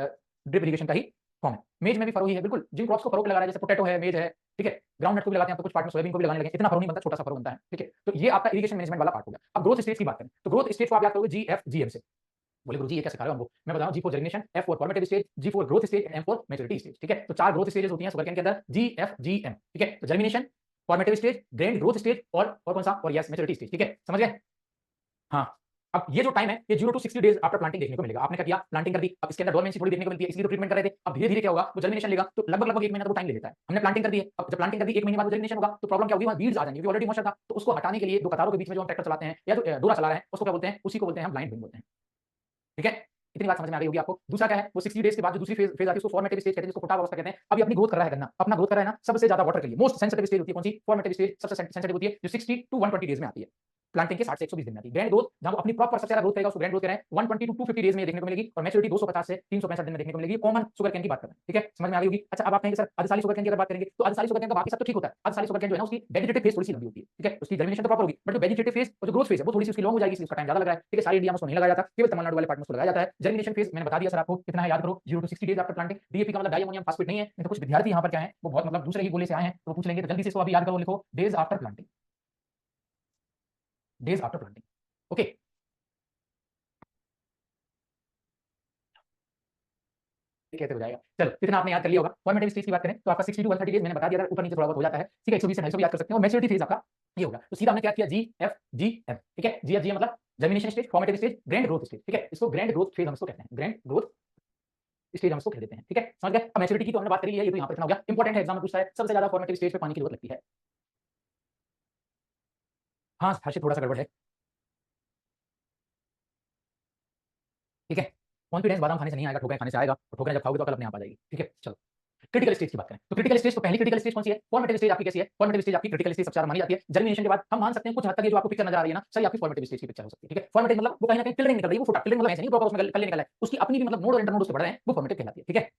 ड्रिप इरिगेशन का ही फॉर्म है। मेज में भी फरो ही है, बिल्कुल जिन क्रॉप्स को फरो पे लगा रहा है, जैसे पोटैटो है, मेज है, ठीक है, ग्राउंड नट को भी लगाते हैं, तो कुछ पार्ट में सोयाबीन को भी लगाने लगे, इतना फरो नहीं बनता, छोटा सा फरो बनता है, ठीक है। तो ये आपका इरिगेशन मैनेजमेंट वाला पार्ट हो गया। अब ग्रोथ स्टेज की बात करें, तो ग्रोथ स्टेज को आप याद करोगे GFGM से। बोले गुरुजी ये क्या सिखा रहे हो हमको, मैं बता रहा हूं, G4 germination, F4 formative stage, G4 growth stage and M4 maturity stage, ठीक है। तो चार ग्रोथ स्टेजेस होती हैं शुगरकेन के अंदर, GFGM, ठीक है। तो germination, formative stage, grain growth stage, और कौन सा, और यस मैच्योरिटी स्टेज, ठीक है, समझ गए। हाँ, अब ये जो टाइम है ये 0 to 60 डेज आफ्टर प्लांटिंग देखने को मिलेगा। आपने क्या किया, प्लांटिंग कर दी, अब इसके अंदर डोरमेंसी थोड़ी देखने को मिलती है, इसलिए तो ट्रीटमेंट कर रहे थे। अब धीरे धीरे क्या होगा, वो जर्मिनेशन लेगा, तो लगभग 1 महीना तो टाइम ले लेता है। हमने प्लांटिंग कर दी है, अब जब प्लांटिंग कर दी 1 महीने बाद वो जर्मिनेशन होगा, तो प्रॉब्लम क्या होगी, वहां वीड्स आ जाएंगे, ऑलरेडी मॉइस्चर था, तो उसको हटाने के लिए दो कतारों के बीच में जो हम ट्रैक्टर चलाते हैं या डोरा चला रहे हैं, उसको क्या बोलते हैं, उसी को बोलते हैं हम ब्लाइंड विंग बोलते हैं, ठीक है। इतनी बात समझ में आ गई होगी आपको। दूसरा क्या है, वो 60 डेज के बाद जो दूसरी फेज आती है उसको फॉर्मेटिव स्टेज कहते हैं, जिसको फुटाव अवस्था कहते हैं। अभी अपनी ग्रोथ कर रहा है गन्ना, अपना ग्रोथ कर रहा है ना, सबसे ज्यादा वाटर के लिए मोस्ट सेंसिटिव स्टेज होती है कौन सी, फॉर्मेटिव स्टेज सबसे सेंसिटिव होती है, जो 60 to 120 डेज में आती है, प्लांटिंग के 60 से 120 दिन में आती है। ग्रैंड ग्रोथ जहां वो अपनी प्रॉपर सबसे ज्यादा ग्रोथ करेगा, उसको ग्रैंड ग्रोथ कह रहे हैं, 120 to 250 डेज में देखने को मिलेगी, और मैच्योरिटी 250 से 365 दिन में देखने को मिलेगी। कॉमन शुगरकेन की बात कर रहे हैं, ठीक है, समझ में आ गई होगी। अच्छा, अब आप कहेंगे सर अर्धसाली शुगरकेन की अगर बात करेंगे, तो अर्धसाली शुगरकेन का बाकी सब तो ठीक होता है। अर्धसाली शुगरकेन जो है ना, उसकी वेजिटेटिव फेज थोड़ी सी लंबी होती है, ठीक है, उसकी जर्मिनेशन तो प्रॉपर होगी, बट जो वेजिटेटिव फेज और जो ग्रोथ फेज है वो थोड़ी सी उसकी लॉन्ग हो जाएगी, इसलिए उसका टाइम ज्यादा लग रहा है, ठीक है। सारी इंडिया में उसको नहीं लगाया जाता, केवल तमिलनाडु वाले पार्ट में उसको लगाया जाता है। जर्मिनेशन फेज मैंने बता दिया सर आपको, कितना है याद करो, 0 to 60 days after planting. DAP का मतलब डाई अमोनियम फास्फेट नहीं है, नहीं तो कुछ विद्यार्थी यहाँ पर क्या है, वो बहुत मतलब दूसरे ही गोले से आए हैं, तो पूछ लेंगे, तो जल्दी से इसको अभी याद करो, लिखो days after planting, days after planting, okay. कैसे हो जाएगा, चलो इतना आपने याद कर लिया होगा। फॉर्मेटिव स्टेज की बात करें तो आपका 60 to 130 डेज मैंने बता दिया था, ऊपर नीचे थोड़ा बहुत हो जाता है, ठीक है, 120 से 250 याद कर सकते हैं। और मैच्योरिटी फेज आपका ये होगा, तो सीधा हमने क्या किया, GFGM, ठीक है। GFGM मतलब germination stage, formative stage, grand growth stage, ठीक है, इसको ग्रैंड ग्रोथ फेज हम इसको कहते हैं, ग्रैंड ग्रोथ स्टेज हम इसको कह देते हैं, ठीक है, समझ गए। अब मैच्योरिटी की तो हमने बात करी है, ये तो यहाँ पर इतना हो गया। इंपॉर्टेंट है, एग्जाम में पूछता है सबसे ज्यादा फॉर्मेटिव स्टेज पे पानी की जरूरत लगती है। हाँ हर्षित, थोड़ा सा गड़बड़ है, ठीक है। कॉन्फिडेंस बादाम खाने से नहीं आएगा, ठोकरें खाने से आएगा, और ठोकरें जब खाओगे तो अकल अपने आप आ जाएगी, ठीक है। चलो क्रिटिकल स्टेज की बात करें, तो क्रिटिकल स्टेज, तो पहली क्रिटिकल स्टेज कौन सी है, फॉर्मेटिव स्टेज आपकी कैसी है, फॉर्मेटिव स्टेज आपकी क्रिटिकल स्टेज सबसे ज्यादा मानी जाती है। जर्मिनेशन के बाद हम मान सकते हैं कुछ हद तक ये जो आपको पिक्चर नजर आ रही है ना, सही आपकी फॉर्मेटिव स्टेज की पिक्चर हो सकती है, ठीक है। फॉर्मेटिव मतलब वो कहीं ना कहीं टिलरिंग निकल रही है, वो फुटा टिलरिंग मतलब ऐसे नहीं प्रॉपर उसमें कल निकला है, उसकी अपनी भी मतलब नोड और इंटरनोड उससे बढ़ रहे हैं, वो फॉर्मेटिव कहलाती है, ठीक है,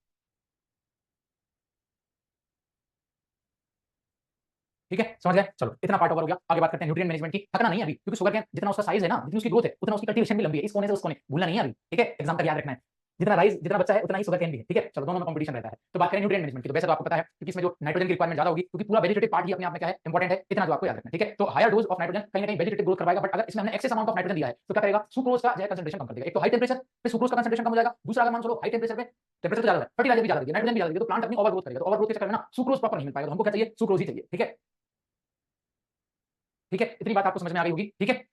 ठीक है, समझ गए। चलो इतना पार्ट ओवर हो गया, आगे बात करते हैं न्यूट्रिएंट मैनेजमेंट की। थकना नहीं है अभी, क्योंकि शुगर कैन जितना उसका साइज है ना, जितनी उसकी ग्रोथ है, उतना उसकी कल्टीवेशन भी लंबी है, इस कोने से उस कोने भूलना नहीं है अभी, ठीक है, एग्जाम तक याद रखना है। जितना राइस जितना बच्चा है उतना ही शुगर कैन भी है, ठीक है। चलो दोनों में कंपटीशन रहता है। तो बात करें न्यूट्रिएंट मैनेजमेंट की, तो वैसे तो आपको पता है क्योंकि इसमें जो नाइट्रोजन की रिक्वायरमेंट ज्यादा होगी, क्योंकि पूरा वेजिटेटिव पार्ट ही अपने आप में क्या है, इंपॉर्टेंट है, इतना जो आपको याद रखना है, ठीक है। तो हायर डोज ऑफ नाइट्रोजन कहीं ना कहीं वेजिटेटिव ग्रोथ करवाएगा, बट अगर इसमें हमने एक्सेस अमाउंट ऑफ नाइट्रोजन दिया है तो क्या करेगा, सुक्रोज का जो है कंसंट्रेशन कम कर देगा। एक तो हाई टेंपरेचर पे सुक्रोज का कंसंट्रेशन कम हो जाएगा, दूसरा अगर मान चलो हाई टेंपरेचर पे टेंपरेचर ज्यादा है, फर्टिलाइजर भी ज्यादा दिया, नाइट्रोजन भी ज्यादा दिया, तो प्लांट अपनी ओवर ग्रोथ करेगा, तो ओवर ग्रोथ के चक्कर में ना सुक्रोज प्रॉपर नहीं मिल पाएगा, तो हमको क्या चाहिए, सुक्रोज ही चाहिए, ठीक है, ठीक है। इतनी बात आपको समझ में आ गई होगी, ठीक है।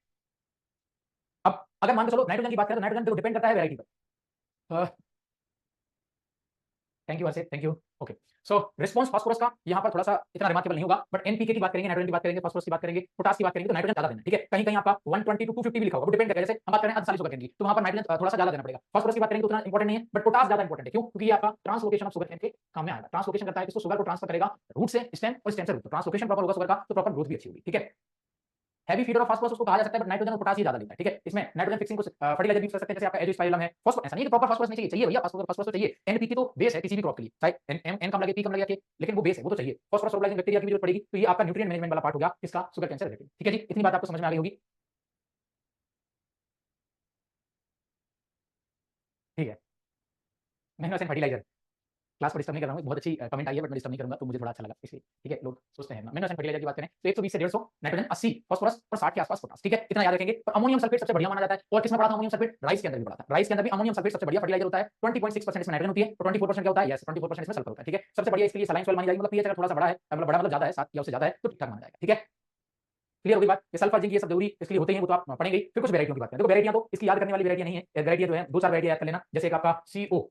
अब अगर मान के चलो नाइट्रोजन की बात करें, तो नाइट्रोजन देखो डिपेंड करता है वैरायटी पर। Thank you Harshit, thank you. Okay, so response phosphorus का यहाँ पर थोड़ा सा इतना रिमार्केबल नहीं होगा, बट एनपीके की बात करेंगे, नाइट्रोजन की बात करेंगे, फास्फोरस की बात करेंगे, पोटास की बात करेंगे तो नाइट्रोजन ज्यादा देना, ठीक है। कहीं कहीं आपका 120 टू 250 भी लिखा होगा, वो डिपेंड करेगा। जैसे हम बात करें अर्धचालित शुगर केन की, तो वहां पर नाइट्रोजन थोड़ा सा ज्यादा देना पड़ेगा। फास्फोरस की बात करेंगे तो उतना इंपॉर्टेंट नहीं है, बट पोटास ज्यादा इंपॉर्टेंट है। क्यों? क्योंकि ये आपका ट्रांसलोकेशन ऑफ शुगर केन के काम में आएगा। ट्रांसलोकेशन करता है, इसको शुगर को ट्रांसफर करेगा रूट से स्टेम और स्टेम से रूट। तो ट्रांसलोकेशन प्रॉपर होगा शुगर का, तो प्रॉपर ग्रोथ भी अच्छी होगी, ठीक है। हैवी फीडर ऑफ फास्फोरस उसको कहा जा सकता है, बट नाइट्रोजन और पोटास ही ज्यादा देता है, ठीक है। इसमें नाइट्रोजन फिक्सिंग को फर्टिलाइजर भी कर सकते हैं, जैसे आपका एजोस्पाइरलम है। फास्फोरस ऐसा नहीं है कि प्रॉपर फास्फोरस नहीं चाहिए, चाहिए भैया फास्फोरस तो चाहिए। एनपीके तो बेस है किसी भी क्रॉप के लिए, चाहे एन कम लगे पी कम लगे, लेकिन वो बेस है, वो तो चाहिए। फास्फोरस स्टेबलाइजिंग बैक्टीरिया की भी जरूरत पड़ेगी, तो ये आपका न्यूट्रिएंट मैनेजमेंट वाला पार्ट हो गया इसका शुगर केन से रिलेटेड, ठीक है जी। इतनी बात आपको समझ में आ गई होगी, ठीक है। मैंने फर्टिलाइजर क्लास को डिस्टर्ब नहीं कर रहा हूँ, बहुत अच्छी कमेंट आई है, बट मैं डिस्टर्ब नहीं करूंगा, तो मुझे थोड़ा अच्छा लगा इसलिए, ठीक है। लोग सोचते हैं मैंने फर्टिलाइजर की बात करें तो 120 से 150 नाइट्रोजन, 80 फास्फोरस और 60 के आसपास पोटास, ठीक है। इतना याद रखेंगे। और अमोनियम सल्फेट सबसे बढ़िया माना जाता है। और किसमें पड़ा था अमोनियम सल्फेट? राइस के अंदर भी पड़ा था। राइस के अंदर भी अमोनियम सल्फेट सबसे बढ़िया फर्टिलाइजर होता है। 20.6% इसमें नाइट्रोजन होती है और 24% क्या होता है? यस, 24% इसमें सल्फर होता है, ठीक है। सबसे बढ़िया इसके लिए सलाइन सॉइल मानी जाएगी। मतलब पीएच अगर थोड़ा सा बड़ा है, मतलब बड़ा मतलब ज्यादा है, 7 या उससे ज्यादा है, तो ठीक ठाक माना जाएगा, ठीक है। क्लियर होगी बात? ये सल्फर जिंक ये सब जरूरी इसलिए होते हैं, वो तो आप पढ़ेंगे। फिर कुछ वैरायटियों की बात करें। देखो वैरायटियां तो इसकी याद करने वाली वैरायटियां नहीं है, वैरायटियां जो है दो चार वैरायटी याद कर लेना। जैसे एक आपका CO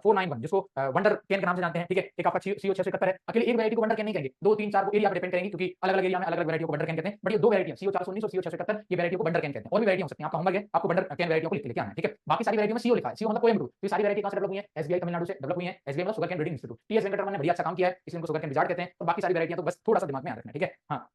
491 जिसको वंडर केन के नाम से जानते हैं, ठीक है। एक आपका CO 671 है। अकेले एक वैरायटी को वंडर केन नहीं कहेंगे, 2 3 4 एरिया पे डिपेंड करेंगे, क्योंकि अलग अलग एरिया में अलग अलग वैरायटियों को वंडर केन कहते हैं। बट ये दो वैरायटियां CO 419 और CO 671 ये वैरायटी को वंडर केन कहते हैं। और भी वैरायटी हो सकती है, आपका होमवर्क है आपको वंडर केन वैरायटियों को लिख के लेके आना है, ठीक है। बाकी सारी वैरायटी में CO लिखा है, CO मतलब कोयम्बटूर। तो ये सारी वैरायटी कहां से डेवलप हुई है? SBI तमिलनाडु से डेवलप हुई है। SBI मतलब sugarcane breeding institute. TS Venkataraman ने बढ़िया अच्छा काम किया है, इसलिए उनको शुगर केन विजार्ड कहते हैं। तो बाकी सारी वैरायटियां तो बस थोड़ा सा दिमाग में याद रखना, ठीक है। हाँ,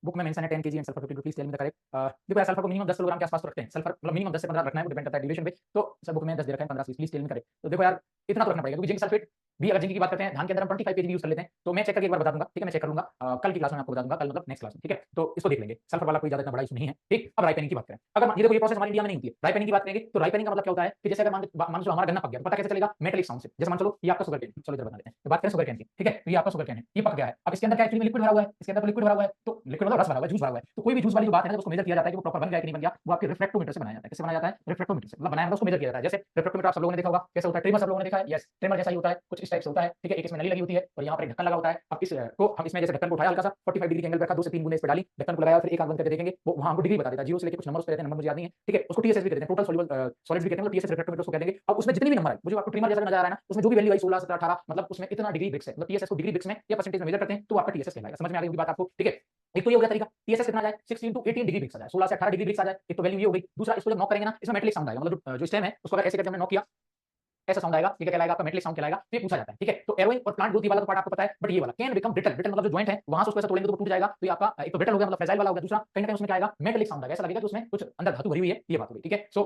बुक में मेंशन है 10 kg and sulphur 50 rupees, tell me the correct. देखो यार, सल्फर को मिनिमम 10 किलोग्राम के आसपास तो रखते हैं। सल्फर मतलब मिनिमम 10 से 15 रखना है, वो डिपेंड करता है ड्यूरेशन पे। तो सब बुक में 10 दे रखा है, 15 20 प्लीज टेल मी करेक्ट। तो देखो यार, इतना तो रखना पड़ेगा, क्योंकि जिंक सल्फेट भी, अगर जिंक की बात करते हैं, धान के अंदर हम 25 kg यूज कर लेते हैं। तो मैं चेक करके एक बार बता दूंगा, ठीक है। मैं चेक कर लूंगा, कल की क्लास में आपको बता दूंगा, कल मतलब नेक्स्ट क्लास में, ठीक है। तो इसको देख लेंगे, सल्फर वाला कोई ज्यादा इतना बड़ा इशू नहीं है, ठीक। अब राइपनिंग की बात करें, अगर ये देखो ये प्रोसेस हमारे इंडिया में नहीं होती है। राइपनिंग की बात करेंगे तो राइपनिंग का मतलब क्या होता है कि जैसे अगर मान चलो हमारा गन्ना पक गया, तो पता कैसे चलेगा? मेटेलिक साउंड से। जैसे मान चलो ये आपका शुगर केन, चलो इधर बता देते हैं। तो बात करें शुगर केन की, ठीक है। तो ये आपका शुगर केन है, ये पक गया है। अब इसके अंदर क्या एक्चुअली लिक्विड भरा हुआ है, इसके अंदर तो लिक्विड भरा हुआ है, तो लिक्विड मतलब रस भरा हुआ है, जूस भरा हुआ है। तो कोई भी जूस वाली जो बात है ना, उसको मेजर किया जाता है कि वो प्रॉपर बन गया कि नहीं बन गया, वो आपके रिफ्रैक्टोमीटर से बनाया जाता है। किससे बनाया जाता है? रिफ्रैक्टोमीटर से। मतलब बनाया मतलब उसको मेजर किया जाता है। जैसे रिफ्रैक्टोमीटर आप सब लोगों ने देखा होगा, कैसे होता है? ट्रिमर सब लोगों ने देखा है, यस। ट्रिमर जैसा ही होता है, कुछ इस टाइप से होता है, ठीक है। एक इसमें नली लगी होती है और यहाँ पर एक ढक्कन लगा होता है। अब इस को हम इसमें जैसे ढक्कन को उठाया, हल्का सा 45 डिग्री के एंगल पे रखा, 2 से 3 बूंदें इस पे डाली, ढक्कन को लगाया, फिर एक आंख बंद करके देखेंगे, वो वहां हमको डिग्री बता देता है। 0 से लेकर कुछ नंबर उस पे रहते हैं, नंबर मुझे याद नहीं है, ठीक है। उसको TSS भी कहते हैं, टोटल सोल्यूबल सॉलिड भी कहते हैं, मतलब TSS रिफ्रैक्टोमीटर उसको कह देंगे। अब उसमें जितनी भी नंबर है, वो जो आपको ट्रिमर जैसा नजर आ रहा है ना, उसमें जो भी वैल्यू आई 16 17 18, मतलब उसमें इतना डिग्री ब्रिक्स है। मतलब TSS को डिग्री ब्रिक्स में या परसेंटेज में मेजर करते हैं, तो आपका TSS कहलाएगा। समझ में आ गई होगी बात आपको, ठीक है। एक तो ये हो गया तरीका, TSS कितना आ जाए? 16 टू 18 डिग्री ब्रिक्स आ जाए, 16 से 18 डिग्री ब्रिक्स आ जाए, एक तो वैल्यू ये हो गई। दूसरा, इसको जब नॉक करेंगे ना, इसमें मेटेलिक साउंड आएगा, मतलब जो स्टेम है उसको अगर ऐसे करके हमने नॉक किया, ऐसा साउंड आएगा, ठीक है। कहलाएगा आपका मेटेलिक साउंड कहलाएगा। तो ये पूछा जाता है, ठीक है। तो एरोइंग और प्लांट ग्रोथ वाला तो पार्ट आपको पता है, बट ये वाला कैन बिकम ब्रिटल। ब्रिटल मतलब जो जॉइंट है वहां से उसको ऐसा तोड़ेंगे तो टूट जाएगा। तो ये आपका एक तो ब्रिटल हो गया, मतलब फ्रेजाइल वाला हो गया। दूसरा कहीं ना कहीं उसमें क्या आएगा? मेटेलिक साउंड आएगा, ऐसा लगेगा कि उसमें कुछ अंदर धातु भरी हुई है, ये बात हो गई, ठीक है। सो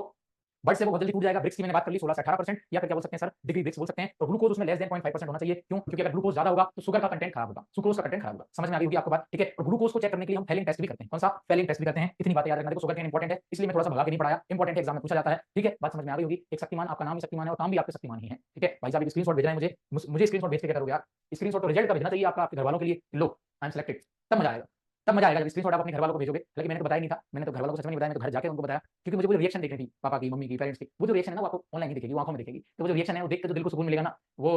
बट से वो जल्दी टूट जाएगा। ब्रिक्स की मैंने बात कर ली 16 से 18%, या फिर क्या बोल सकते हैं सर? डिग्री ब्रिक्स बोल सकते हैं। और ग्लूकोज उसमें लेस देन 0.5% होना चाहिए। क्यों? क्योंकि अगर ग्लूकोज ज्यादा होगा तो शुगर का कंटेंट खराब होगा, सुक्रोज का कंटेंट खराब होगा। समझ में आ गई होगी आपको बात, ठीक है। और ग्लूकोज को चेक करने के लिए हम फेलिंग टेस्ट भी करते हैं। कौन सा? फेलिंग टेस्ट भी करते हैं। इतनी बातें याद रखना। देखो शुगर केन इंपॉर्टेंट है, इसलिए मैं थोड़ा सा भगा के नहीं पढ़ाया, इंपॉर्टेंट है, एग्जाम में पूछा जाता है, ठीक है। बात समझ में आ गई होगी। एक शक्तिमान, आपका नाम भी शक्तिमान है और काम भी आपके शक्तिमान ही है, ठीक है। भाई साहब स्क्रीनशॉट भेज रहे हैं मुझे स्क्रीनशॉट भेज के क्या करोगे यार? स्क्रीनशॉट तो रिजल्ट का भेजना चाहिए आपका, आपके घर वालों के लिए। लो आई एम सिलेक्टेड, तब मजा आएगा। तब मजा आएगा जब स्क्रीनशॉट आप अपने घर वालों को भेजोगे। हालांकि मैंने तो बताया नहीं था, मैंने तो घर वालों को सच में नहीं बताया, मैं तो घर जाके उनको बताया, क्योंकि मुझे वो रिएक्शन देखनी थी, पापा की, मम्मी की, पेरेंट्स की। वो जो रिएक्शन है ना, वो आपको ऑनलाइन नहीं दिखेगी, वो आंखों में दिखेगी। तो वो जो रिएक्शन है, वो देख के जो दिल को सुकून मिलेगा ना, वो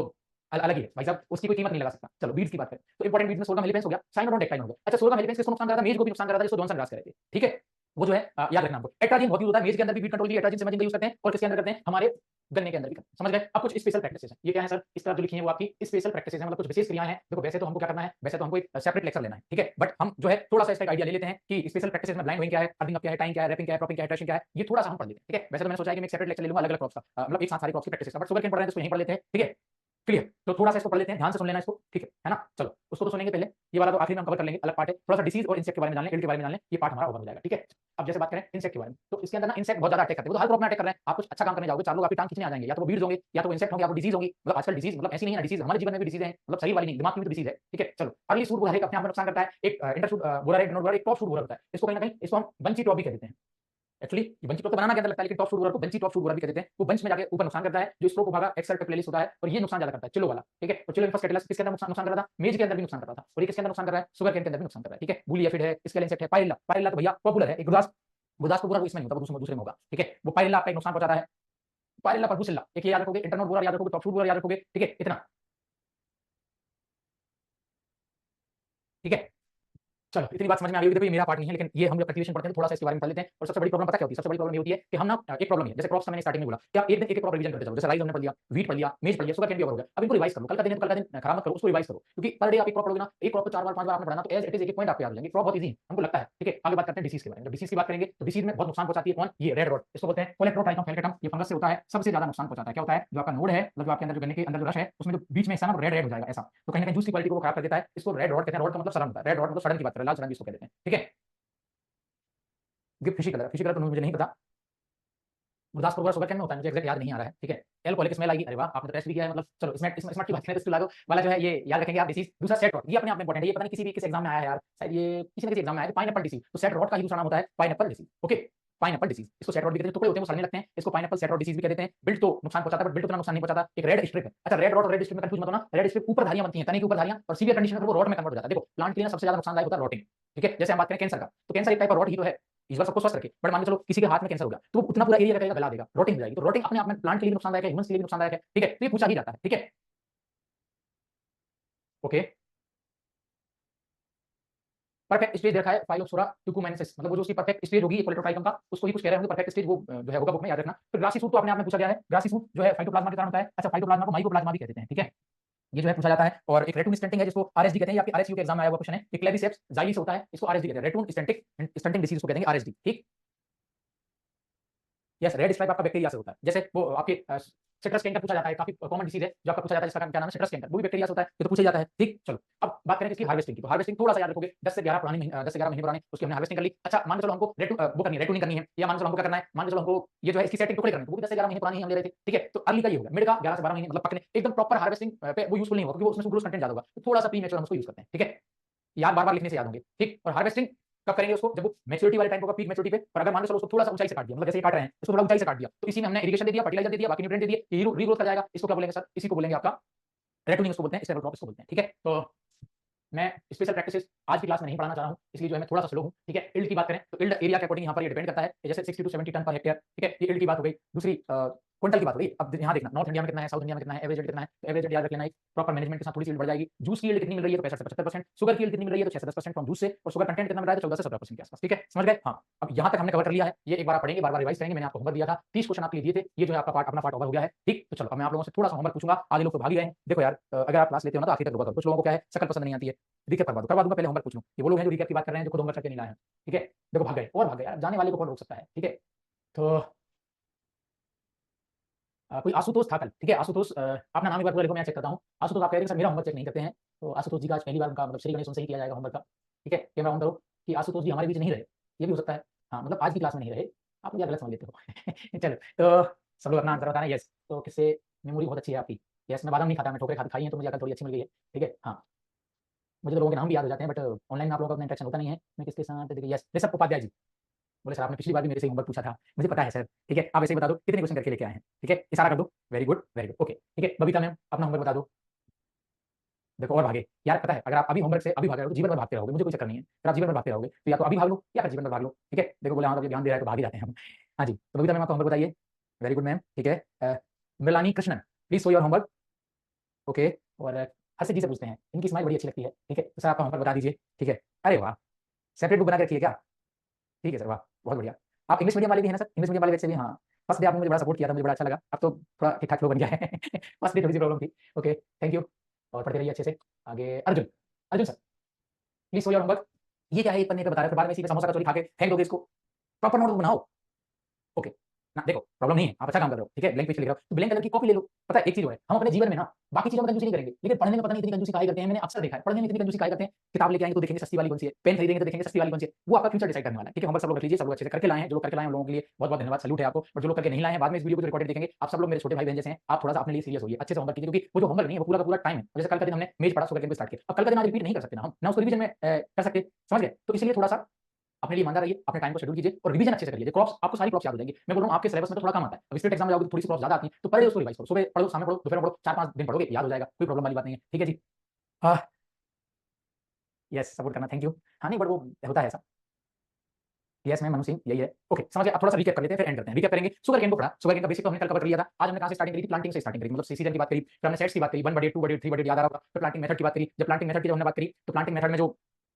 अलग ही है भाई साहब, उसकी कोई कीमत नहीं लगा सकता। चलो बीड्स की बात करें तो इंपॉर्टेंट बीड्स में सोलर मेलिपेंस हो गया, साइनोडोन डेक्टाइन हो गया। अच्छा, सोलर मेलिपेंस किसको नुकसान कर रहा था? मेज को भी नुकसान कर रहा था, जिसको जॉनसन ग्रास कह रहे थे, ठीक है। वो जो है याद रखना आपको। एट्राजिन बहुत यूज होता है मेज के अंदर भी, बीट कंट्रोल के लिए एट्राजिन समझिंग यूज करते हैं। और किसके अंदर करते हैं? हमारे गन्ने के अंदर भी करते हैं। समझ गए? अब कुछ स्पेशल प्रैक्टिसेस हैं। ये क्या है सर? इस तरह जो लिखी है वो आपकी स्पेशल प्रैक्टिसेस हैं, मतलब कुछ विशेष क्रियाएं हैं। देखो वैसे तो हमको क्या करना है, वैसे तो हमको एक सेपरेट लेक्चर लेना है, ठीक है। बट हम जो है थोड़ा सा इसका आइडिया ले लेते हैं कि स्पेशल प्रैक्टिसेस में ब्लाइंड वेइंग क्या है, अर्थिंग अप क्या है, टाइम क्या है, रैपिंग क्या है, क्रॉपिंग क्या है, ट्रेशिंग क्या है, ये थोड़ा सा हम पढ़ लेते हैं, ठीक है। वैसे तो मैंने सोचा है कि मैं एक सेपरेट लेक्चर ले लूंगा अलग-अलग क्रॉप्स का, मतलब एक साथ सारी क्रॉप्स की प्रैक्टिस का। बट शुगर केन पढ़ रहे हैं तो इसको यहीं पढ़ लेते हैं, ठीक है। क्लियर? तो थोड़ा सा इसको पढ़ लेते हैं, ध्यान से सुन लेना इसको, ठीक है ना। चलो उसको तो सुनेंगे पहले, ये वाला तो आखिर में हम कवर कर लेंगे, अलग पार्ट है। थोड़ा सा डिसीज और इंसेक्ट के बारे में जान लें, इल्ड के बारे में जान लें, ये पार्ट हमारा ओवर हो जाएगा, ठीक है। अब जैसे बात करें इंसेक्ट के बारे में, तो इसके अंदर ना इंसेक्ट बहुत ज्यादा अटैक करते हैं। वो तो हर क्रॉप में अटैक कर रहे हैं। आप कुछ अच्छा काम करने जाओगे, 4 लोग आपकी टांग खींचने आ जाएंगे, या तो वो बीड्स होंगे, या तो वो इंसेक्ट होंगे, या तो डिजीज होंगी। मतलब आजकल डिजीज मतलब ऐसी नहीं है ना, डिजीज हमारे जीवन में भी डिजीज है, मतलब शरीर वाली नहीं, दिमाग में भी डिजीज है, ठीक है। चलो अर्ली शूट वो हर एक अपने आप में नुकसान करता है। एक इंटरशूट बोरर है, इग्नोर बोरर, एक टॉप शूट बोरर होता है। इसको कहीं ना कहीं इसको हम बंची टॉप भी कह देते हैं। एक्चुअली ये बंची टॉप तो बनाना के अंदर लगता है, लेकिन टॉप शूट बोरर को बंची टॉप शूट बोरर भी कहते हैं। वो बंच में जाके ऊपर नुकसान करता है, जो स्ट्रोक भागा एक्सेल पे प्लेलिस्ट होता है, और ये नुकसान ज्यादा करता है चिलो वाला, ठीक है। और चिलो इन्फस कैटेलस किसके अंदर नुकसान कर रहा था? मेज के अंदर भी नुकसान कर रहा था। और ये किसके अंदर नुकसान कर रहा है? शुगर केन के अंदर भी नुकसान कर रहा है, ठीक है। बुली एफिड है, इसके इंसेक्ट है, पायरिल्ला। पायरिल्ला तो भैया पॉपुलर है, एक गुरदासपुर बोरर इसमें नहीं होता, वो दूसरे में होगा, ठीक है। वो पायरिल्ला आपका एक नुकसान पहुंचाता है। पायरिल्ला परबुसिल्ला, एक ये याद रखोगे, इंटरनोड बोरर याद रखोगे, टॉप शूट बोरर याद रखोगे, ठीक है, इतना, ठीक है। चलो इतनी बात समझ में आ गई होगी। देखो ये मेरा पार्ट नहीं है, लेकिन ये हम जब कल्टीवेशन पढ़ते हैं तो थोड़ा सा इसके बारे में पढ़ लेते हैं। और सबसे बड़ी प्रॉब्लम पता क्या होती है? सबसे बड़ी प्रॉब्लम ये होती है कि हम ना एक प्रॉब्लम है, जैसे क्रॉप्स का मैंने स्टार्टिंग में बोला कि आप एक दिन एक क्रॉप रिवीजन करते जाओ। जैसे राइस हमने पढ़ लिया, व्हीट पढ़ लिया, मेज पढ़ लिया, शुगर केन भी कवर हो गया। अब इनको रिवाइज करो, कल का दिन है तो कल का दिन खराब मत करो, उसको रिवाइज करो, क्योंकि पर डे आप एक क्रॉप पढ़ोगे ना, एक क्रॉप को 4 बार 5 बार आपने पढ़ना, तो एज इट इज एक पॉइंट आपको याद हो जाएंगे। क्रॉप बहुत इजी है, हमको लगता है। ठीक है, आगे बात करते हैं डिसीज के बारे में। जब डिसीज की बात करेंगे तो डिसीज में बहुत नुकसान पहुंचाती है कौन? ये रेड रॉट, इसको बोलते हैं कोलेक्ट्रोट्राइकम फेलकेटम। ये फंगस से होता है, सबसे ज्यादा नुकसान पहुंचाता है। क्या होता है? जो आपका नोड है, मतलब जो आपके अंदर जो गन्ने के अंदर जो रस है, उसमें जो बीच में हिस्सा ना रेड रेड हो जाएगा ऐसा, तो कहीं ना कहीं जूस की क्वालिटी को वो खराब कर देता है। इसको रेड रॉट कहते हैं। रॉट का मतलब सड़न होता है, रेड रॉट मतलब सड़न की बात करें, लाल सड़न जिसको कहते हैं। ठीक है, फिशी कलर, फिशी कलर तो मुझे नहीं पता, गुरदासपुर का शुगर कैन में होता है, मुझे एग्जैक्ट याद नहीं आ रहा है। ठीक है, एल्कोहलिक स्मेल आएगी। अरे वाह, आपने तो टेस्ट भी किया है। मतलब चलो इसमें स्मार्ट की बात करें तो इसको लागू वाला जो है ये याद रखेंगे आप डिसीज। दूसरा सेट रॉट, ये अपने आप में इंपॉर्टेंट है। ये पता नहीं किसी भी किस एग्जाम में आया है यार, शायद ये किसी न किसी एग्जाम में आया है। पाइनएप्पल डिसीज, तो सेट रॉट का ही दूसरा नाम होता है pineapple disease. Okay, pineapple disease, इसको सेट रॉट भी कहते हैं। टुकड़े होते हैं वो सड़ने लगते हैं, इसको पाइनएप्पल सेट रॉट डिसीज भी कहते हैं। बिल्ट तो नुकसान पहुंचाता है, बट बिल्ट उतना नुकसान नहीं पहुंचाता। एक रेड स्ट्रिप है। अच्छा, रेड रॉट और रेड स्ट्रिप में कंफ्यूज मत होना। रेड स्ट्रिप ऊपर धारियां बनती हैं, तने के ऊपर धारियां, और सीवियर कंडीशन में वो रॉट में कन्वर्ट हो जाता है। देखो प्लांट के लिए सबसे ज्यादा नुकसानदायक होता है रॉटिंग। ठीक है, जैसे हम बात करें कैंसर का, तो कैंसर एक टाइप का रॉट ही तो है। ईश्वर सबको स्वस्थ रखे, बट मान के चलो किसी के हाथ में कैंसर हो गया तो वो उतना पूरा एरिया का गला देगा, रोटिंग हो जाएगी। तो रोटिंग अपने आप में प्लांट के लिए भी नुकसानदायक है, ह्यूमंस के लिए भी नुकसानदायक है। ठीक है, तो ये पूछा ही जाता है। ठीक है, ओके। परफेक्ट स्टेज देखा है फाइलोप्सोरा ट्यूकुमेनेसिस, मतलब वो जो उसकी परफेक्ट स्टेज होगी कोलेटोट्राइकम का, उसको ही कुछ कह रहे होंगे। परफेक्ट स्टेज वो जो है होगा बुक में, याद रखना। फिर ग्रासी सूट तो अपने आप में पूछा गया है। ग्रासी सूट जो है फाइटोप्लाज्मा के कारण होता है। अच्छा, फाइटोप्लाज्मा को माइकोप्लाज्मा भी कहते हैं। ठीक है, ये जो है पूछा जाता है। और एक रेटून स्टंटिंग है जिसको आरएसडी कहते हैं। ये आपके आरएसयू के एग्जाम में आया हुआ क्वेश्चन है। एक क्लेविसेप्स जाइली से होता है, इसको आरएसडी कहते हैं। रेटून स्टंटिंग स्टंटिंग डिसीज को कहते हैं आरएसडी। ठीक, यस, रेड स्ट्राइप आपका बैक्टीरिया से होता है। जैसे वो आपके सिट्रस कैंकर पूछा जाता है, काफी कॉमन डिसीज है जो आपका पूछा जाता है, जिसका क्या नाम है सिट्रस कैंकर, वो भी बैक्टीरिया से होता है, ये तो पूछा जाता है। ठीक, चलो अब बात करें इसकी हार्वेस्टिंग की। तो हार्वेस्टिंग थोड़ा सा याद रखोगे, 10 से 11 पुराने महीने, 10 से 11 महीने पुराने उसकी हमने हार्वेस्टिंग कर ली। अच्छा, मान के चलो हमको वो करनी है, रेटूनिंग करनी है, या मान के चलो हमको क्या करना है, मान के चलो हमको ये जो है इसकी सेटिंग टुकड़े करनी है, वो भी 10 से 11 महीने पुरानी ही हम ले रहे थे। ठीक है, तो अर्ली का ये होगा, मिड का 11 से 12 महीने, मतलब पकने एकदम प्रॉपर हार्वेस्टिंग पे वो यूजफुल नहीं होगा, क्योंकि उसमें सुक्रोज कंटेंट ज्यादा होगा, तो थोड़ा सा प्रीमेच्योर हम उसको यूज करते हैं। ठीक है, याद बार बार लिखने से याद होंगे। ठीक, और हार्वेस्टिंग कब करेंगे उसको? जब वो मैच्योरिटी वाले टाइम होगा, पीक मैच्योरिटी पे। और अगर मान लो चलो उसको थोड़ा सा ऊंचाई से काट दिया, मतलब जैसे ये काट रहे हैं, इसको थोड़ा ऊंचाई से काट दिया, तो इसी में हमने इरिगेशन दे दिया, फर्टिलाइजर दे दिया, बाकी न्यूट्रिएंट दे दिए, ये रीग्रोथ कर जाएगा। इसको क्या बोलेंगे सर? इसी को बोलेंगे आपका रेटूनिंग, उसको बोलते हैं, स्टेबल क्रॉप इसको बोलते हैं। ठीक है, तो मैं स्पेशल प्रैक्टिसेस आज की क्लास में नहीं पढ़ाना चाह रहा हूं, इसलिए जो है मैं थोड़ा सा स्लो हूं। ठीक है, इल्ड की बात करें तो इल्ड एरिया के अकॉर्डिंग यहां पर ये डिपेंड करता है, जैसे 60 टू 70 टन पर हेक्टेयर। ठीक है, ये इल्ड की बात हो गई। दूसरी क्विंटल की बात हो गई। अब यहां देखना नॉर्थ इंडिया में कितना है, साउथ इंडिया में कितना है, एवरेज कितना है, तो एवरेज याद रख लेना। प्रॉपर मैनेजमेंट के साथ थोड़ी सी बढ़ जाएगी। जूस की यील्ड कितनी मिल रही है? तो 65 से 75%। शुगर की यील्ड कितनी मिल रही है? तो 6 से 10% फ्रॉम जूस से। और शुगर कंटेंट कितना मिल रहा है? तो 14 से 17% के आसपास। ठीक है, समझ गए? हाँ, अब यहां तक हमने कवर कर लिया है। ये एक बार आप पढ़ेंगे, बार बार रिवाइज करेंगे। मैंने आपको होमवर्क दिया था, 30 क्वेश्चन आपके लिए दिए थे। ये जो है आपका पार्ट, अपना पार्ट ओवर हो गया है। ठीक, तो चलो अब मैं आप लोगों से थोड़ा सा होमवर्क पूछूंगा। आगे लोग तो भाग ही रहे हैं। देखो यार, अगर आप क्लास लेते हो ना तो आखिर तक होगा। कुछ लोगों को क्या है, शक्ल पसंद नहीं आती है, रिकैप करवा दूंगा, पहले होमवर्क पूछ लूं। ये वो लोग हैं जो रिकैप की बात कर रहे हैं, जो खुद होमवर्क करके नहीं लाए हैं। ठीक है, देखो भाग गए और भाग गए यार, जाने वाले को कौन रोक सकता है। ठीक है, तो कोई आशुतोष था कल। ठीक है, आशुतोष, अपना नाम एक बार पूरा लिखो, मैं चेक करता हूँ। आशुतोष आप कह रहे हैं सर मेरा होमवर्क चेक नहीं करते हैं, तो आशुतोष जी का आज पहली बार उनका मतलब श्री गणेश उनसे ही किया जाएगा होमवर्क का। ठीक है, कैमरा ऑन करो कि आशुतोष जी हमारे बीच नहीं रहे, ये भी हो सकता है। हाँ, मतलब आज की क्लास में नहीं रहे, आप मुझे गलत समझ लेते हो। चलो, तो सब लोग अपना आंसर बताना। यस, तो किससे मेमोरी बहुत अच्छी है आपकी। यस, मैं बादाम नहीं खाता, मैं ठोकरें खाई हैं, तो मुझे अकल थोड़ी अच्छी मिल गई है। ठीक है, हाँ, मुझे तो लोगों के नाम भी याद हो जाते हैं, बट ऑनलाइन में आप लोगों का अपना इंटरेक्शन होता नहीं है। मैं किसके साथ देखिए, यस ऋषभ उपाध्याय जी। बोले सर आपने पिछली बार भी मेरे से होमवर्क पूछा था, मुझे पता है सर। ठीक है, आप ऐसे ही बता दो कितने क्वेश्चन करके लेके आए हैं। ठीक है, इशारा कर दो, very good very good, okay. ठीक है, बबीता मैम अपना होमवर्क बता दो। देखो और भागे यार, पता है अगर आप अभी होमवर्क से अभी भाग रहे हो तो जीवन भर भागते रहोगे, मुझे कोई चक्कर नहीं है। अगर आप जीवन भर भागते रहोगे तो या तो अभी भाग लो या फिर जीवन भर भाग लो। ठीक है, देखो बोले हाँ तो ध्यान दे रहा है तो भाग ही जाते हैं हम। हाँ जी, तो बबीता मैम आपका होमवर्क बताइए। Very good ma'am. ठीक है, Mrinalini Krishnan please show your homework. Okay, और हर्षित जी से पूछते हैं, इनकी स्माइल बड़ी अच्छी लगती है। ठीक है, तो सर आपका होमवर्क बता दीजिए। ठीक है, अरे वाह, सेपरेट बुक बना के रखिए क्या? ठीक है सर, वाह बहुत बढ़िया। आप इंग्लिश मीडियम वाले भी हैं ना सर? इंग्लिश मीडियम वाले वैसे भी, हाँ। फर्स्ट डे आपने मुझे बड़ा सपोर्ट किया था, मुझे बड़ा अच्छा लगा। अब तो थोड़ा ठीक ठाक फ्लो बन गया है। फर्स्ट डे थोड़ी सी प्रॉब्लम थी। ओके, थैंक यू, और पढ़ते रहिए अच्छे से। आगे Arjun, Arjun sir please show your homework. ये क्या है, एक पन्ने पे बता रहे हो, फिर बाद में इसी पे समोसा कचौड़ी खा के फेंक दोगे इसको। प्रॉपर नोट बनाओ। ओके ना, देखो प्रॉब्लम नहीं है, आप अच्छा काम कर रहे हो। ठीक है, ब्लैंक पेज लिख रहे हो तो ब्लैंक कलर की कॉपी ले लो। पता है एक चीज है, हम अपने जीवन में ना बाकी चीजों में कंजूसी नहीं करेंगे, लेकिन पढ़ने में पता नहीं इतनी कंजूसी काहे करते हैं। मैंने अक्सर देखा है, पढ़ने में इतनी कंजूसी काहे करते हैं। किताब लेके आएंगे तो देखेंगे सस्ती वाली कौन सी है, पेन खरीदेंगे तो देखेंगे सस्ती वाली कौन सी है। वो आपका फ्यूचर डिसाइड करने वाला है। ठीक है, होमवर्क सब लोग रख लीजिए, सब लोग अच्छे से करके लाए हैं। जो लोग करके लाए हैं उन लोगों के लिए बहुत बहुत धन्यवाद, सैल्यूट है आपको। और जो लोग करके नहीं लाए हैं, बाद में इस वीडियो को रिकॉर्डेड देखेंगे। आप सब लोग मेरे छोटे भाई बहन जैसे हैं, आप थोड़ा सा अपने लिए सीरियस होइए, अच्छे से होमवर्क कीजिए, क्योंकि वो जो होमवर्क नहीं है वो पूरा का पूरा टाइम है। जैसे कल का दिन हमने मेज पढ़ा, सुबह के स्टार्ट किया, अब कल का दिन आज रिपीट नहीं कर सकते ना हम, ना उसको रिवीजन में कर सकते, समझ गए? तो इसलिए थोड़ा सा अपने लिए ईमानदार रहिए, अपने टाइम को शेड्यूल कीजिए और रिवीजन अच्छे से करिए। क्रॉप्स आपको सारी क्रॉप्स याद हो जाएंगी। मैं बोल रहा हूं आपके सिलेबस में तो थोड़ा कम आता है, अब स्टेट एग्जाम में जाओगे तो थोड़ी सी क्रॉप्स ज्यादा आती है, तो पहले उसको रिवाइज करो। सुबह पढ़ो, शाम में पढ़ो, दोपहर में पढ़ो, 4-5 दिन पढ़ोगे, याद हो जाएगा, कोई प्रॉब्लम वाली बात नहीं है। ठीक है जी, हाँ, यस सपोर्ट करना, थैंक यू। हाँ नहीं, बट वो होता है ऐसा। यस मैम, मनु सिंह यही है। ओके, समझ गए? अब थोड़ा सा रिकैप कर लेते हैं, फिर एंड करते हैं। रिकैप करेंगे, शुगर केन को पढ़ा, शुगर केन का बेसिक तो हमने कल कवर कर लिया था। आज हमने कहां से स्टार्टिंग करी थी? प्लांटिंग से स्टार्टिंग करी, मतलब सीजन की बात करी, फिर हमने सेट्स की बात करी, 1/8 2/8 3/8 याद आ रहा होगा। फिर प्लांटिंग मेथड की बात करी। जब प्लांटिंग मेथड की जब हमने बात करी तो प्लांटिंग मेथड में जो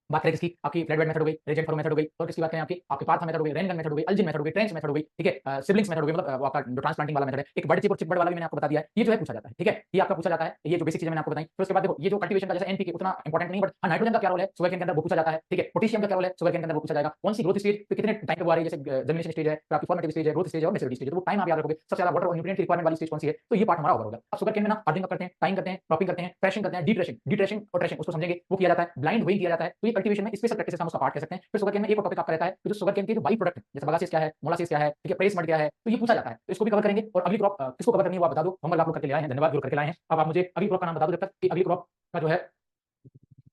बात करें किसकी, आपकी फ्लैटबेड मेथड हो गई, रेजेंट फरो मेथड हो गई, और किसकी बात करें आपकी पार्थ मेथड हो गई, रेनगन मेथड हो गई, अल्जिन मेथड हो गई, ट्रेंच मेथड हो गई, ठीक है, सिबलिंग्स मेथड हो गई, मतलब आपका जो ट्रांसप्लांटिंग वाला मेथड है, एक बर्ड चिप और चिपबर्ड वाला भी मैंने आपको बता दिया है, ये जो है पूछा जाता है, ठीक है, ये आपका पूछा जाता है, ये जो बेसिक चीजें मैंने आपको बताई। फिर उसके बाद देखो ये जो कल्टीवेशन का जैसे एनपीके उतना इंपॉर्टेंट नहीं, बट नाइट्रोजन का क्या रोल है सुगरकेन के अंदर वो पूछा जाता है, ठीक है, पोटेशियम का क्या रोल है सुगरकेन के अंदर वो पूछा जाएगा, कौन सी ग्रोथ स्टेज पे कितने टाइम पे वो आ रही है, जैसे जर्मिनेशन स्टेज है, फिर आपकी फॉर्मेटिव स्टेज है, ग्रोथ स्टेज है और मैच्योरिटी स्टेज है, तो वो टाइम आप याद रखोगे, सबसे ज्यादा वाटर और न्यूट्रिएंट की रिक्वायरमेंट वाली स्टेज कौन सी है, तो ये पार्ट हमारा ओवर होगा। अब सुगरकेन में ना हार्डनिंग करते हैं, टाइम करते हैं, क्रॉपिंग करते हैं, थ्रेशिंग करते हैं, डी और थ्रेशिंग उसको समझेंगे, वो किया जाता है, ब्लाइंड वेइंग किया जाता है, तो ये कल्टीवेशन में स्पेशल प्रैक्टिस हम उसका पार्ट कह सकते हैं। फिर सुगरकेन में एक और टॉपिक आपका रहता है कि जो सुगरकेन के जो बाई प्रोडक्ट जैसे बगासेस क्या है, मोलासेस क्या है, ठीक है, प्रेस मड क्या है, तो ये पूछा जाता है, तो इसको भी कवर करेंगे। और अगली क्रॉप किसको कवर करनी है वो आप बता दो, होमवर्क आप लोग करके ले आए हैं, धन्यवाद जरूर करके लाए हैं। अब आप मुझे अगली क्रॉप का नाम बता दो जब तक कि अगली क्रॉप का जो है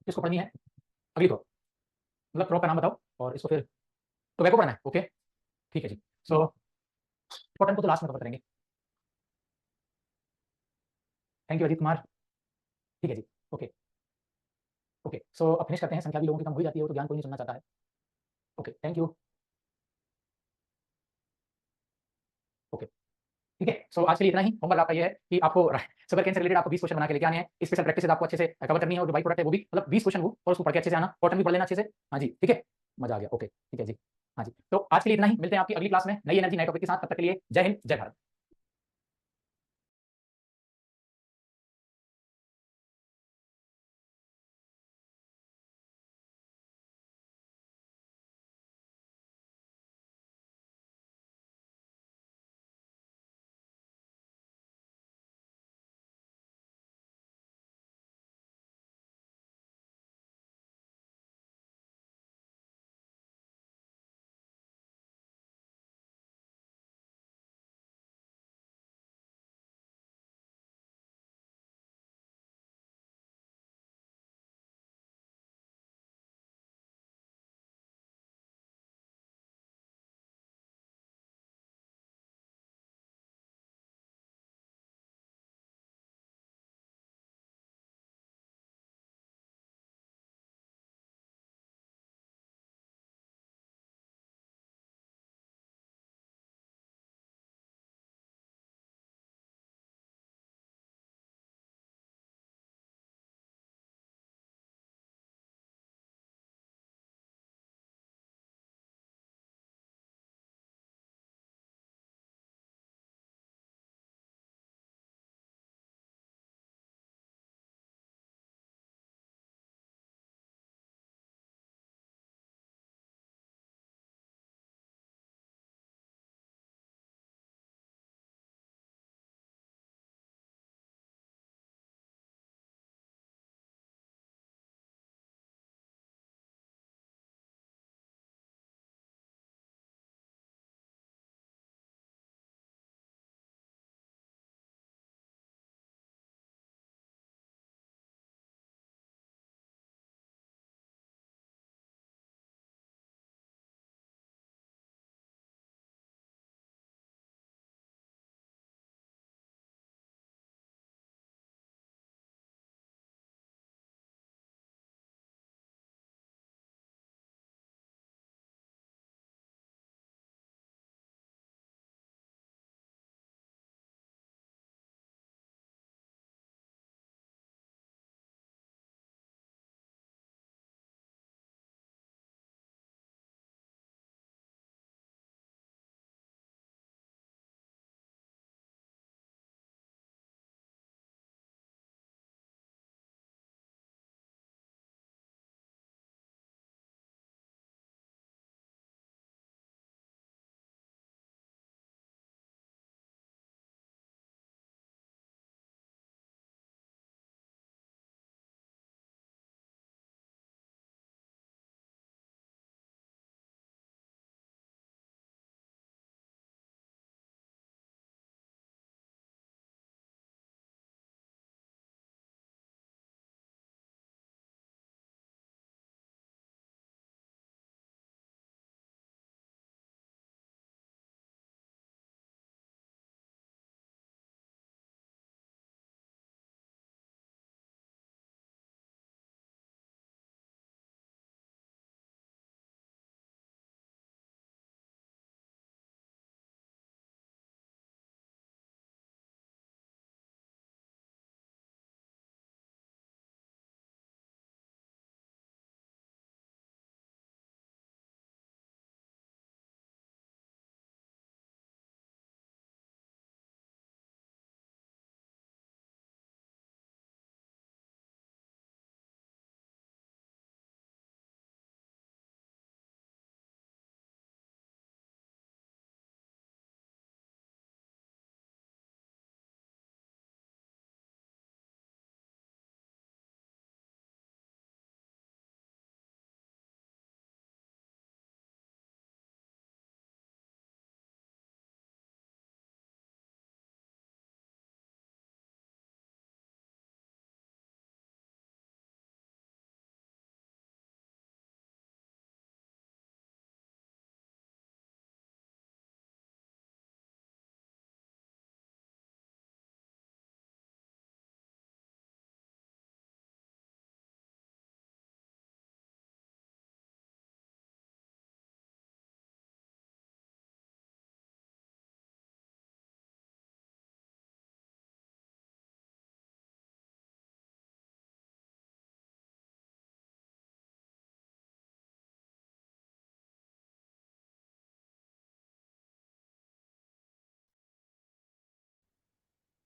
किसको पढ़नी है, अगली क्रॉप मतलब क्रॉप का नाम बताओ और इसको फिर टोबैको पढ़ना है, ओके ठीक है जी। सो इंपॉर्टेंट को तो लास्ट में कवर करेंगे। थैंक यू अजीत कुमार, ठीक है जी, ओके ओके। सो अब फिनिश करते हैं, संख्या भी लोगों की कम हो ही जाती है, वो तो ज्ञान कोई नहीं सुनना चाहता है, ओके थैंक यू, ओके ठीक है। सो आज के लिए इतना ही। होमवर्क आपका ये है कि आपको सुगर कैन से रिलेटेड आपको 20 क्वेश्चन बना के लेके आने हैं, स्पेशल प्रैक्टिस आपको अच्छे से कवर करनी है, और जो बाई प्रोडक्ट है वो भी मतलब 20 क्वेश्चन वो, और उसको पढ़ के अच्छे से आना, कॉटन भी पढ़ लेना अच्छे से, हाँ जी ठीक है, मजा आ गया, ओके ठीक है जी, हाँ जी। तो आज के लिए इतना ही, मिलते हैं आपकी अगली क्लास में नई एनर्जी नए टॉपिक के साथ, तब तक के लिए जय हिंद जय भारत।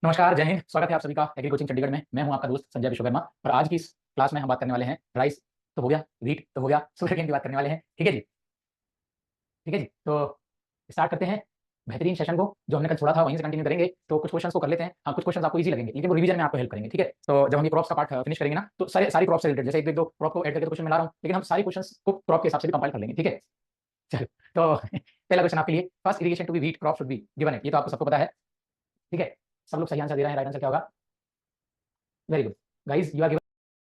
नमस्कार, जय हिंद। स्वागत है आप सभी का एग्री कोचिंग चंडीगढ़ में। मैं हूं आपका दोस्त संजय विश्वकर्मा और आज की इस क्लास में हम बात करने वाले हैं राइस तो हो गया, व्हीट तो हो गया, शुगर केन की बात करने वाले हैं। ठीक है जी, ठीक है जी। तो स्टार्ट करते हैं बेहतरीन सेशन को जो हमने कल छोड़ा था वहीं से कंटिन्यू करेंगे। तो कुछ क्वेश्चंस को कर लेते हैं। हाँ, कुछ क्वेश्चंस आपको इजी लगेंगे लेकिन वो रिवीजन में आपको हेल्प करेंगे। ठीक है, तो जब हम ये क्रॉप्स का पार्ट फिनिश करेंगे ना तो सारी क्रॉप से रिलेटेड जैसे एक दो क्रॉप को ऐड करके क्वेश्चन में ला रहा हूँ, लेकिन हम सारी क्वेश्चंस को क्रॉप के हिसाब से भी कंपाइल कर लेंगे। ठीक है, चलो। तो पहला क्वेश्चन आपके लिए, first irrigation to be wheat crop should be given है। ये तो आपको सबको पता है। ठीक है, सब लोग सही आंसर दे रहे हैं। राइट आंसर क्या होगा? Very good guys, you are